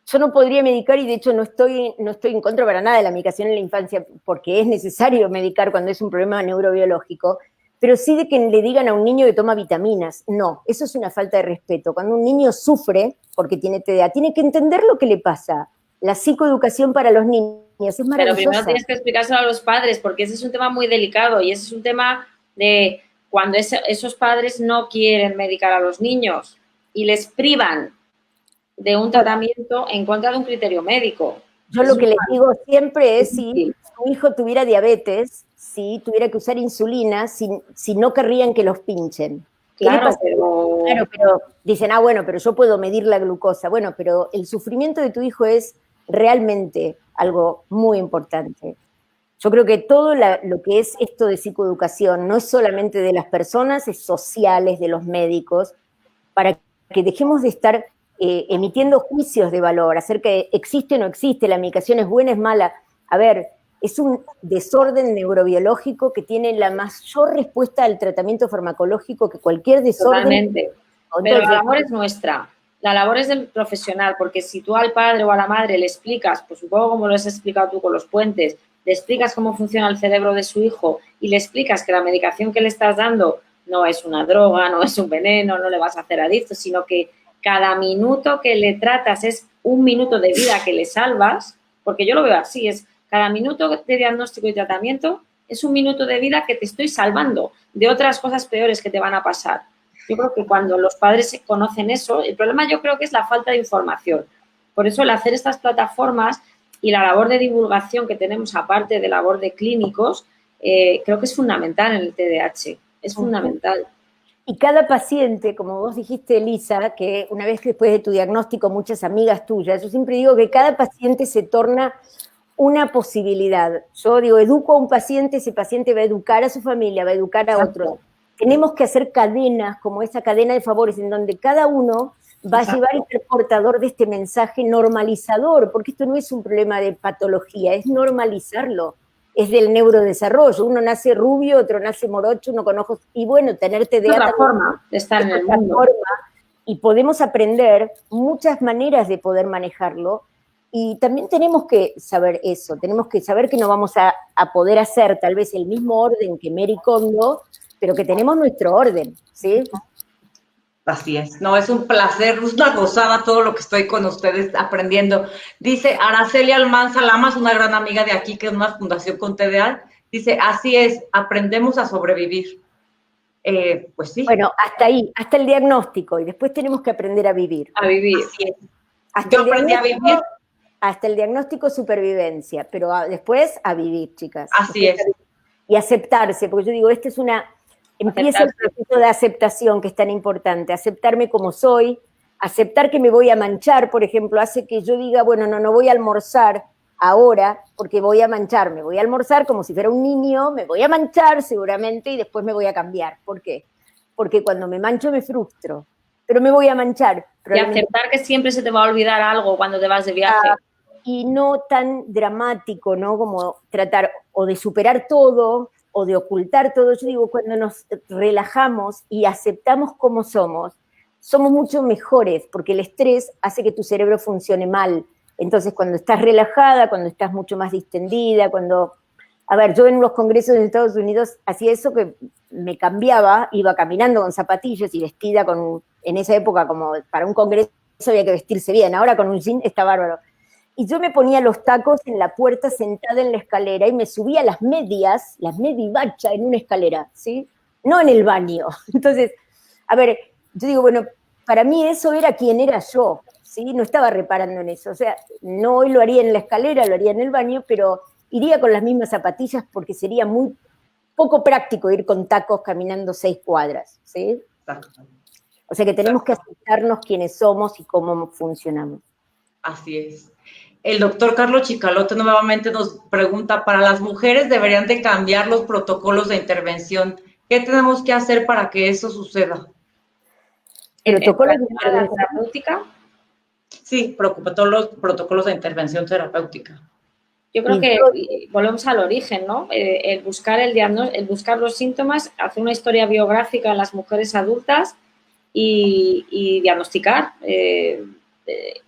yo no podría medicar, y de hecho no estoy en contra para nada de la medicación en la infancia, porque es necesario medicar cuando es un problema neurobiológico, pero sí de que le digan a un niño que toma vitaminas. No, eso es una falta de respeto. Cuando un niño sufre porque tiene TDA, tiene que entender lo que le pasa. La psicoeducación para los niños es maravillosa. Pero primero tienes que explicárselo a los padres, porque ese es un tema muy delicado y ese es un tema de cuando esos padres no quieren medicar a los niños y les privan de un tratamiento en contra de un criterio médico. Yo lo que les digo siempre es, si su hijo tuviera diabetes, si tuviera que usar insulina, si no querrían que los pinchen. Claro, pero dicen, bueno, pero yo puedo medir la glucosa. Bueno, pero el sufrimiento de tu hijo es realmente algo muy importante. Yo creo que todo lo que es esto de psicoeducación no es solamente de las personas, es sociales, de los médicos, para que dejemos de estar emitiendo juicios de valor acerca de existe o no existe, la medicación es buena, es mala. A ver, es un desorden neurobiológico que tiene la mayor respuesta al tratamiento farmacológico que cualquier desorden. Totalmente. Pero la labor es nuestra, la labor es del profesional, porque si tú al padre o a la madre le explicas, pues un poco como lo has explicado tú con los puentes, le explicas cómo funciona el cerebro de su hijo y le explicas que la medicación que le estás dando no es una droga, no es un veneno, no le vas a hacer adicto, sino que cada minuto que le tratas es un minuto de vida que le salvas, porque yo lo veo así, es cada minuto de diagnóstico y tratamiento es un minuto de vida que te estoy salvando de otras cosas peores que te van a pasar. Yo creo que cuando los padres conocen eso, el problema yo creo que es la falta de información. Por eso el hacer estas plataformas y la labor de divulgación que tenemos, aparte de labor de clínicos, creo que es fundamental en el TDAH, es fundamental. Y cada paciente, como vos dijiste, Elisa, que una vez que después de tu diagnóstico, muchas amigas tuyas, yo siempre digo que cada paciente se torna una posibilidad. Yo digo, educo a un paciente, ese paciente va a educar a su familia, va a educar a otros. Tenemos que hacer cadenas, como esa cadena de favores, en donde cada uno va a llevar y ser portador de este mensaje normalizador, porque esto no es un problema de patología, es normalizarlo. Es del neurodesarrollo. Uno nace rubio, otro nace morocho, uno con ojos. Y bueno, tener TDA. Es otra forma de estar en el mundo. Y podemos aprender muchas maneras de poder manejarlo. Y también tenemos que saber eso. Tenemos que saber que no vamos a poder hacer tal vez el mismo orden que Mary Kondo, pero que tenemos nuestro orden, ¿sí? Así es, no, es un placer, es una gozada todo lo que estoy con ustedes aprendiendo. Dice Araceli Almanza Lamas, una gran amiga de aquí, que es una fundación con TDA, dice, así es, aprendemos a sobrevivir. Pues sí. Bueno, hasta ahí, hasta el diagnóstico, y después tenemos que aprender a vivir. A vivir. Así es. Hasta Yo aprendí a vivir. Hasta el diagnóstico, supervivencia, pero después a vivir, chicas. Así es. Y aceptarse, porque yo digo, empieza el proceso de aceptación que es tan importante, aceptarme como soy, aceptar que me voy a manchar, por ejemplo, hace que yo diga, bueno, no voy a almorzar ahora porque voy a mancharme, voy a almorzar como si fuera un niño, me voy a manchar seguramente y después me voy a cambiar. ¿Por qué? Porque cuando me mancho me frustro, pero me voy a manchar. Y aceptar que siempre se te va a olvidar algo cuando te vas de viaje. Y no tan dramático, ¿no? Como tratar o de superar todo o de ocultar todo. Yo digo, cuando nos relajamos y aceptamos cómo somos mucho mejores, porque el estrés hace que tu cerebro funcione mal. Entonces, cuando estás relajada, cuando estás mucho más distendida, A ver, yo en los congresos en Estados Unidos hacía eso, que me cambiaba, iba caminando con zapatillas y vestida en esa época, como para un congreso había que vestirse bien, ahora con un jean está bárbaro. Y yo me ponía los tacos en la puerta sentada en la escalera y me subía las medivacha en una escalera, ¿sí? No en el baño. Entonces, a ver, yo digo, bueno, para mí eso era quién era yo, ¿sí? No estaba reparando en eso. O sea, no hoy lo haría en la escalera, lo haría en el baño, pero iría con las mismas zapatillas porque sería muy poco práctico ir con tacos caminando 6 cuadras, ¿sí? O sea que tenemos que aceptarnos quiénes somos y cómo funcionamos. Así es. El doctor Carlos Chicalote nuevamente nos pregunta, ¿para las mujeres deberían de cambiar los protocolos de intervención? ¿Qué tenemos que hacer para que eso suceda? ¿Protocolos de intervención terapéutica? Sí, protocolos de intervención terapéutica. Yo creo que volvemos al origen, ¿no? El buscar el buscar los síntomas, hacer una historia biográfica en las mujeres adultas y diagnosticar.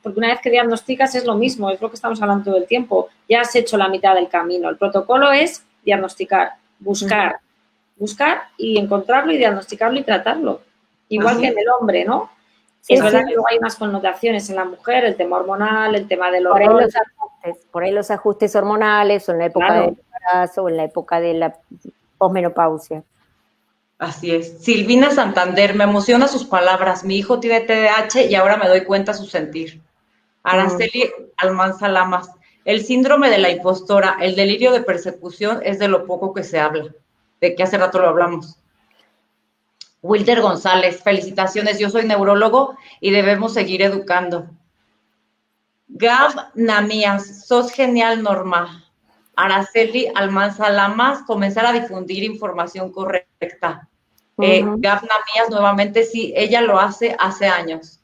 Porque una vez que diagnosticas es lo mismo, es lo que estamos hablando todo el tiempo. Ya has hecho la mitad del camino. El protocolo es diagnosticar, buscar y encontrarlo y diagnosticarlo y tratarlo. Igual que en el hombre, ¿no? Sí, es verdad que luego hay unas connotaciones en la mujer, el tema hormonal, el tema del hormón. Por ahí los ajustes hormonales, o en la época del embarazo, o en la época de la posmenopausia. Así es. Silvina Santander, me emociona sus palabras. Mi hijo tiene TDAH y ahora me doy cuenta su sentir. Araceli Almanza Lamas, el síndrome de la impostora, el delirio de persecución es de lo poco que se habla, de que hace rato lo hablamos. Wilder González, felicitaciones, yo soy neurólogo y debemos seguir educando. Gab Namías, sos genial, Norma. Araceli Almanza Lamas, comenzar a difundir información correcta. Gab Namías, nuevamente, sí, ella lo hace años.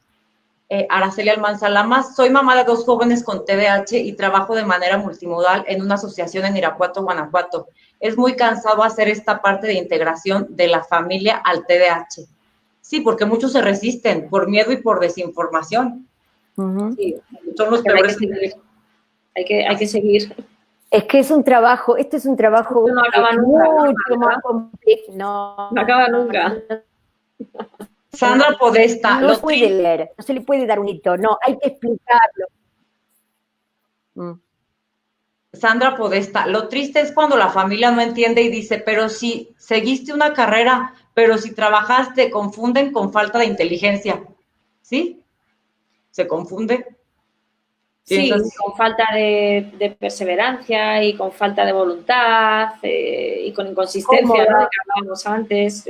Araceli Almanza Lamas, soy mamá de 2 jóvenes con TDAH y trabajo de manera multimodal en una asociación en Irapuato, Guanajuato. Es muy cansado hacer esta parte de integración de la familia al TDAH. Sí, porque muchos se resisten por miedo y por desinformación. Sí, son los peores. Hay que seguir. Es que es un trabajo, este es un trabajo no acaba nunca, mucho más complejo. No acaba nunca. Sandra Podesta. No se puede leer, no se le puede dar un hito, no, hay que explicarlo. Sandra Podesta, lo triste es cuando la familia no entiende y dice, pero si seguiste una carrera, pero si trabajaste, confunden con falta de inteligencia. ¿Sí? Se confunde. Sí, con falta de perseverancia y con falta de voluntad y con inconsistencia, ¿no? De que hablábamos antes.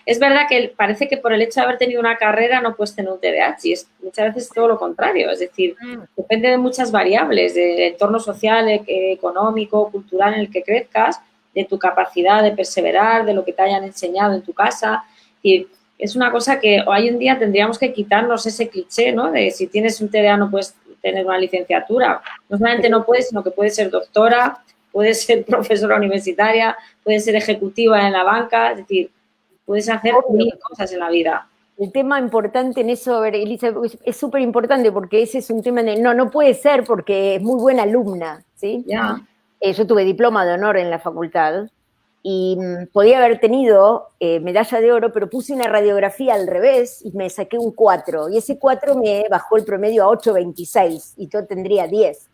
Es verdad que parece que por el hecho de haber tenido una carrera no puedes tener un TDAH y muchas veces es todo lo contrario. Es decir, depende de muchas variables, del entorno social, económico, cultural en el que crezcas, de tu capacidad de perseverar, de lo que te hayan enseñado en tu casa. Y es una cosa que hoy en día tendríamos que quitarnos ese cliché, ¿no? De si tienes un TDA no puedes tener una licenciatura. No solamente no puedes, sino que puedes ser doctora, puedes ser profesora universitaria, puedes ser ejecutiva en la banca, es decir, puedes hacer mil cosas en la vida. El tema importante en eso, a ver, Elisa, es súper importante porque ese es un tema de, no puede ser porque es muy buena alumna, ¿sí? Ya. Yo tuve diploma de honor en la facultad y podía haber tenido medalla de oro, pero puse una radiografía al revés y me saqué un 4, y ese 4 me bajó el promedio a 8,26 y yo tendría 10.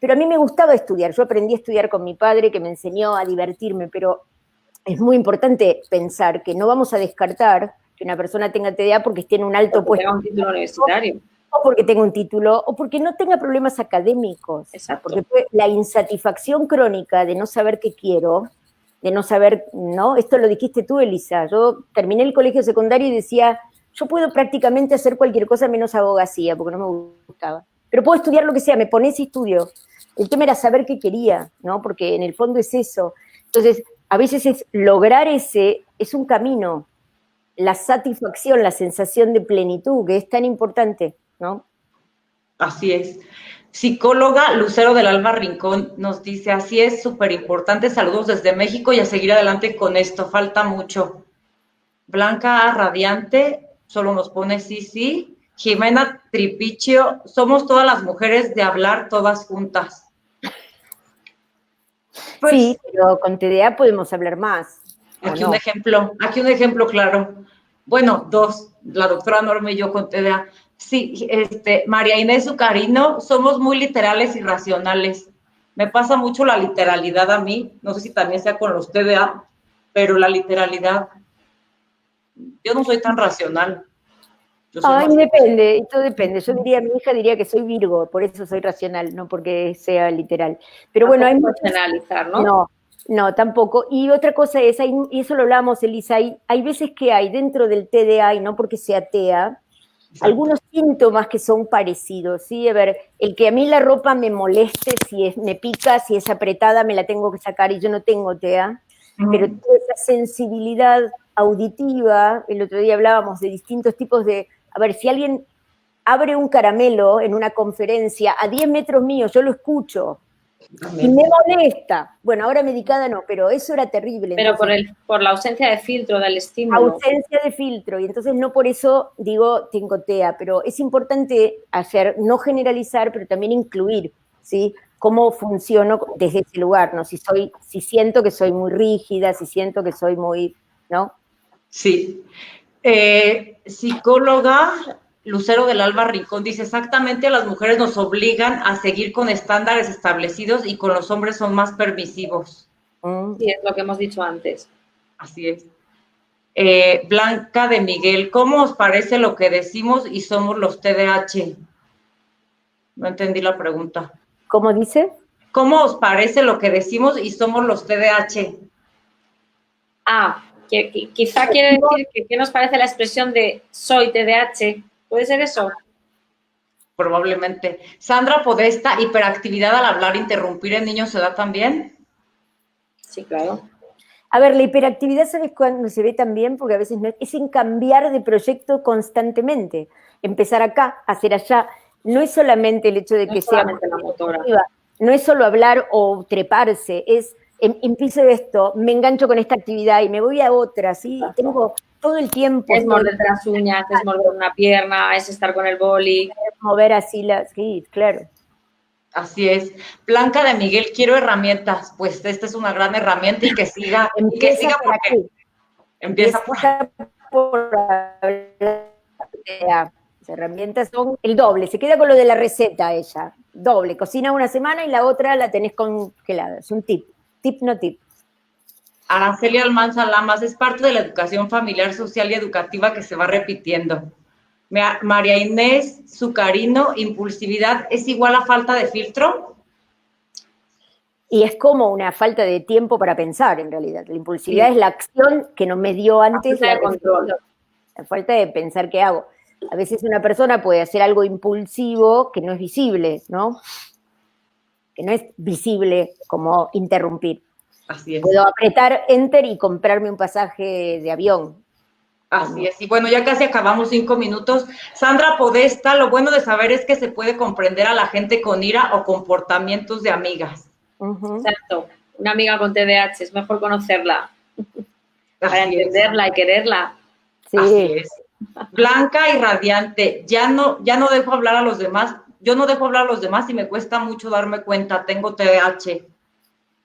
Pero a mí me gustaba estudiar, yo aprendí a estudiar con mi padre que me enseñó a divertirme, pero es muy importante pensar que no vamos a descartar que una persona tenga TDA porque esté en un alto puesto. Tenga un título universitario. O porque tenga un título, o porque no tenga problemas académicos. Exacto. Porque la insatisfacción crónica de no saber qué quiero, de no saber, ¿no? Esto lo dijiste tú, Elisa. Yo terminé el colegio secundario y decía, yo puedo prácticamente hacer cualquier cosa menos abogacía, porque no me gustaba. Pero puedo estudiar lo que sea, me pones y estudio. El tema era saber qué quería, ¿no? Porque en el fondo es eso. Entonces, a veces lograr es un camino. La satisfacción, la sensación de plenitud, que es tan importante, ¿no? Así es. Psicóloga Lucero del Alma Rincón nos dice, así es, súper importante, saludos desde México y a seguir adelante con esto, falta mucho. Blanca Radiante solo nos pone sí. Jimena Tripichio, somos todas las mujeres de hablar todas juntas. Pues, sí, pero con TDA podemos hablar más. Aquí un ejemplo claro. Bueno, dos, la doctora Norma y yo con TDA. Sí, María Inés Zucarino, somos muy literales y racionales. Me pasa mucho la literalidad a mí, no sé si también sea con los TDA, pero la literalidad, yo no soy tan racional. Ay, depende, esto depende. Yo diría, mi hija diría que soy Virgo, por eso soy racional, no porque sea literal. Pero bueno, hay muchas... Racionalizar, ¿no? No, tampoco. Y otra cosa es, y eso lo hablamos, Elisa, hay veces que hay dentro del TDA, y no porque sea TEA, algunos síntomas que son parecidos, ¿sí? A ver, el que a mí la ropa me moleste, me pica, si es apretada, me la tengo que sacar y yo no tengo TEA, pero toda esa sensibilidad auditiva, el otro día hablábamos de distintos tipos de, a ver, si alguien abre un caramelo en una conferencia a 10 metros míos, yo lo escucho, y me molesta. Bueno, ahora medicada no, pero eso era terrible. Pero entonces, por la ausencia de filtro del estímulo. Ausencia de filtro, y entonces no por eso digo tengo TEA, pero es importante no generalizar, pero también incluir, ¿sí? Cómo funciono desde ese lugar, ¿no? Si siento que soy muy rígida, si siento que soy muy, ¿no? Sí. Psicóloga Lucero del Alma Rincón dice, exactamente, las mujeres nos obligan a seguir con estándares establecidos y con los hombres son más permisivos. Sí, es lo que hemos dicho antes. Así es. Blanca de Miguel, ¿cómo os parece lo que decimos y somos los TDAH? No entendí la pregunta. ¿Cómo dice? ¿Cómo os parece lo que decimos y somos los TDAH? Quizá quiere decir que ¿qué nos parece la expresión de soy TDAH? ¿Puede ser eso? Probablemente. Sandra Podesta, hiperactividad al hablar, interrumpir en niños se da también. Sí, claro. A ver, la hiperactividad, ¿sabes cuándo se ve también? Porque a veces no es en cambiar de proyecto constantemente. Empezar acá, hacer allá. No es solamente el hecho de que sea la motora. No es solo hablar o treparse, es empiezo esto, me engancho con esta actividad y me voy a otra, ¿sí? Tengo todo el tiempo. Es morder las uñas, es morder una pierna, es estar con el boli. Es mover así sí, claro. Así es. Blanca de Miguel, quiero herramientas. Pues esta es una gran herramienta y que siga. Empieza por hablar. Las herramientas son el doble. Se queda con lo de la receta ella. Doble. Cocina una semana y la otra la tenés congelada. Es un tip. Tip, no tip. Araceli Almanza Lamas, es parte de la educación familiar, social y educativa que se va repitiendo. María Inés Zucarino, impulsividad es igual a falta de filtro. Y es como una falta de tiempo para pensar, en realidad. La impulsividad es la acción que no me dio antes La falta de control. La falta de pensar qué hago. A veces una persona puede hacer algo impulsivo que no es visible, ¿no? Que no es visible como interrumpir. Así es. Puedo apretar Enter y comprarme un pasaje de avión. Así es. Y bueno, ya casi acabamos 5 minutos. Sandra Podesta, lo bueno de saber es que se puede comprender a la gente con ira o comportamientos de amigas. Exacto. Una amiga con TDAH, es mejor conocerla para entenderla y quererla. Sí. Así es. Blanca y radiante. Ya no dejo hablar a los demás. Yo no dejo hablar a los demás y me cuesta mucho darme cuenta. Tengo TDAH.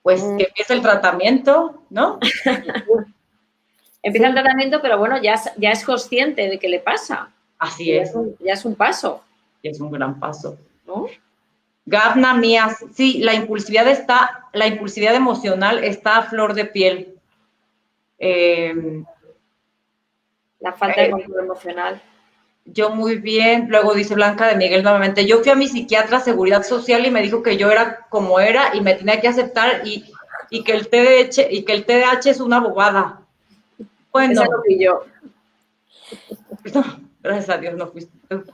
Pues que empiece el tratamiento, ¿no? Empieza el tratamiento, pero bueno, ya es consciente de que le pasa. Así es. Ya es un paso. Y es un gran paso, ¿no? Gabna Mías, sí, la impulsividad emocional está a flor de piel. La falta de control emocional. Yo muy bien, luego dice Blanca de Miguel nuevamente, yo fui a mi psiquiatra Seguridad Social y me dijo que yo era como era y me tenía que aceptar y que el TDAH es una bobada. Bueno. Esa no fui yo. No, gracias a Dios no fuiste tú.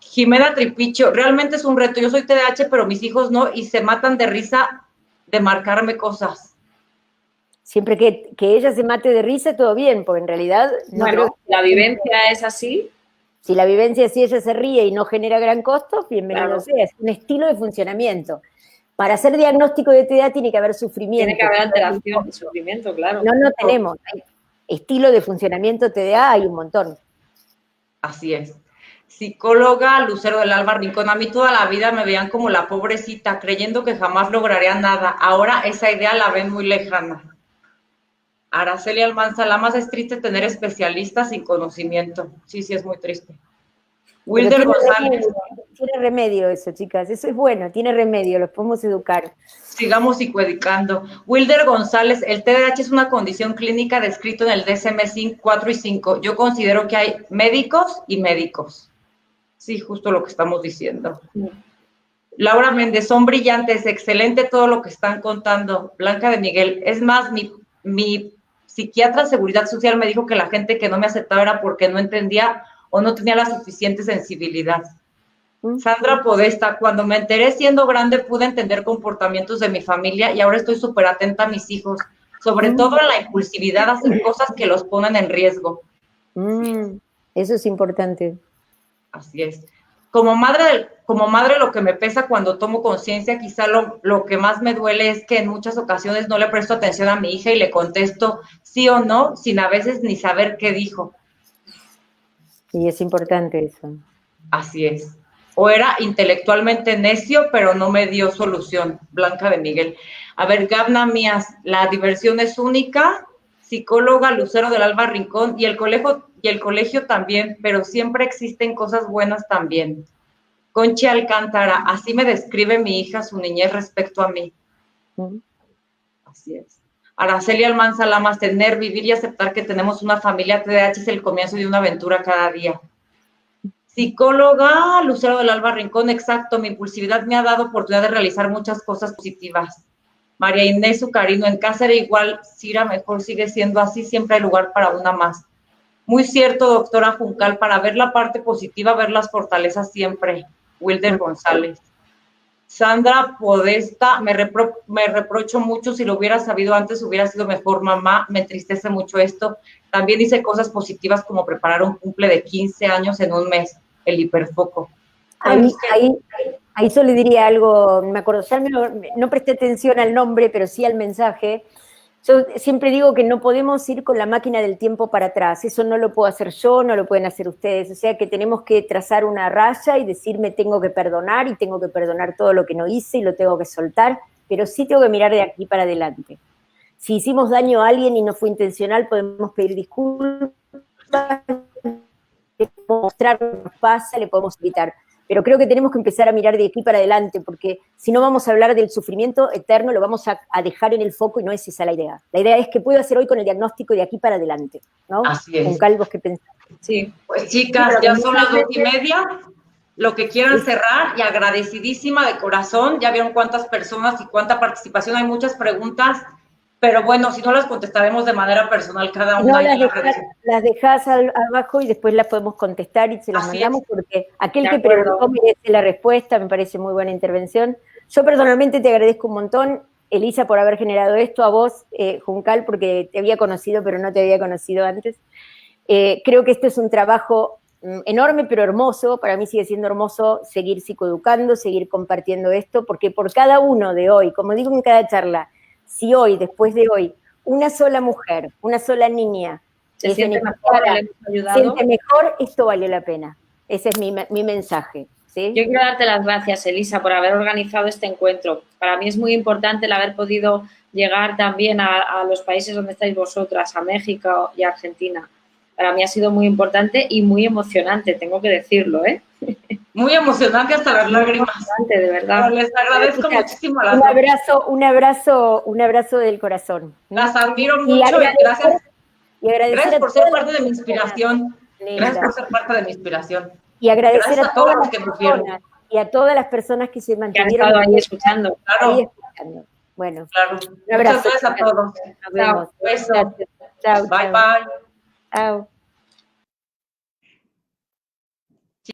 Jimena Tripicho, realmente es un reto. Yo soy TDAH, pero mis hijos no, y se matan de risa de marcarme cosas. Siempre que ella se mate de risa, todo bien, porque en realidad... No bueno, la vivencia es así. Si la vivencia es así, ella se ríe y no genera gran costo, bienvenido sea. Es un estilo de funcionamiento. Para hacer diagnóstico de TDA tiene que haber sufrimiento. Tiene que haber alteración y sufrimiento, claro. No tenemos. Estilo de funcionamiento TDA hay un montón. Así es. Psicóloga Lucero del Alba Rincón, a mí toda la vida me veían como la pobrecita, creyendo que jamás lograría nada. Ahora esa idea la ven muy lejana. Araceli Almanza, la más es triste tener especialistas sin conocimiento. Sí, es muy triste. Wilder González. Tiene remedio eso, chicas. Eso es bueno, tiene remedio, los podemos educar. Sigamos psicoeducando. Wilder González, el TDAH es una condición clínica descrita en el DSM 4 y 5. Yo considero que hay médicos y médicos. Sí, justo lo que estamos diciendo. Laura Méndez, son brillantes, excelente todo lo que están contando. Blanca de Miguel, es más, mi psiquiatra de Seguridad Social me dijo que la gente que no me aceptaba era porque no entendía o no tenía la suficiente sensibilidad. Sandra Podesta, cuando me enteré siendo grande pude entender comportamientos de mi familia y ahora estoy súper atenta a mis hijos, sobre todo en la impulsividad, hacen cosas que los ponen en riesgo. Eso es importante. Así es. Como madre lo que me pesa cuando tomo conciencia, quizá lo que más me duele es que en muchas ocasiones no le presto atención a mi hija y le contesto sí o no, sin a veces ni saber qué dijo. Y es importante eso. Así es. O era intelectualmente necio, pero no me dio solución. Blanca de Miguel. A ver, Gabna Mías, la diversión es única. Psicóloga Lucero del Alba Rincón y el colegio también, pero siempre existen cosas buenas también. Conchi Alcántara, así me describe mi hija su niñez respecto a mí. Así es. Araceli Almanza Lamas, tener, vivir y aceptar que tenemos una familia TDAH es el comienzo de una aventura cada día. Psicóloga Lucero del Alba Rincón, exacto, mi impulsividad me ha dado oportunidad de realizar muchas cosas positivas. María Inés Zucarino, en casa era igual, Cira mejor sigue siendo así, siempre hay lugar para una más. Muy cierto, doctora Juncal, para ver la parte positiva, ver las fortalezas siempre. Wilder González. Sandra Podesta, me reprocho mucho, si lo hubiera sabido antes hubiera sido mejor mamá, me entristece mucho esto. También hice cosas positivas como preparar un cumple de 15 años en un mes, el hiperfoco. Ahí solo le diría algo, me acuerdo, ya no presté atención al nombre, pero sí al mensaje. Yo siempre digo que no podemos ir con la máquina del tiempo para atrás, eso no lo puedo hacer yo, no lo pueden hacer ustedes, o sea que tenemos que trazar una raya y decirme tengo que perdonar y tengo que perdonar todo lo que no hice y lo tengo que soltar, pero sí tengo que mirar de aquí para adelante. Si hicimos daño a alguien y no fue intencional, podemos pedir disculpas, mostrar lo que nos pasa, le podemos evitar. Pero creo que tenemos que empezar a mirar de aquí para adelante, porque si no vamos a hablar del sufrimiento eterno, lo vamos a dejar en el foco y no es esa la idea. La idea es que puedo hacer hoy con el diagnóstico de aquí para adelante, ¿no? Así es. Con Calvos que pensamos. Sí. Pues chicas, ya son las 2:30. Lo que quieran cerrar, y agradecidísima de corazón. Ya vieron cuántas personas y cuánta participación. Hay muchas preguntas, pero bueno, si no las contestaremos de manera personal cada una. No, las dejás abajo y después las podemos contestar y se las mandamos, porque aquel que preguntó merece la respuesta. Me parece muy buena intervención. Yo personalmente te agradezco un montón, Elisa, por haber generado esto, a vos, Juncal, porque te había conocido, pero no te había conocido antes. Creo que este es un trabajo enorme, pero hermoso. Para mí sigue siendo hermoso seguir psicoeducando, seguir compartiendo esto, porque por cada uno de hoy, como digo en cada charla, si hoy, después de hoy, una sola mujer, una sola niña se siente mejor, esto vale la pena. Ese es mi mensaje. ¿Sí? Yo quiero darte las gracias, Elisa, por haber organizado este encuentro. Para mí es muy importante el haber podido llegar también a los países donde estáis vosotras, a México y a Argentina. Para mí ha sido muy importante y muy emocionante, tengo que decirlo, ¿eh? Muy emocionante hasta las lágrimas. De verdad. Pero les agradezco muchísimo a las un abrazo del corazón. Las admiro mucho y gracias. Gracias por ser parte de mi inspiración. Gracias por ser parte de mi inspiración. Y agradecer a todas las personas y a todas las personas que se mantuvieron ahí escuchando. Claro. Ahí escuchando. Bueno, claro. Un abrazo. Muchas gracias a todos. Nos vemos. Beso. Chao. Bye, bye. Chao.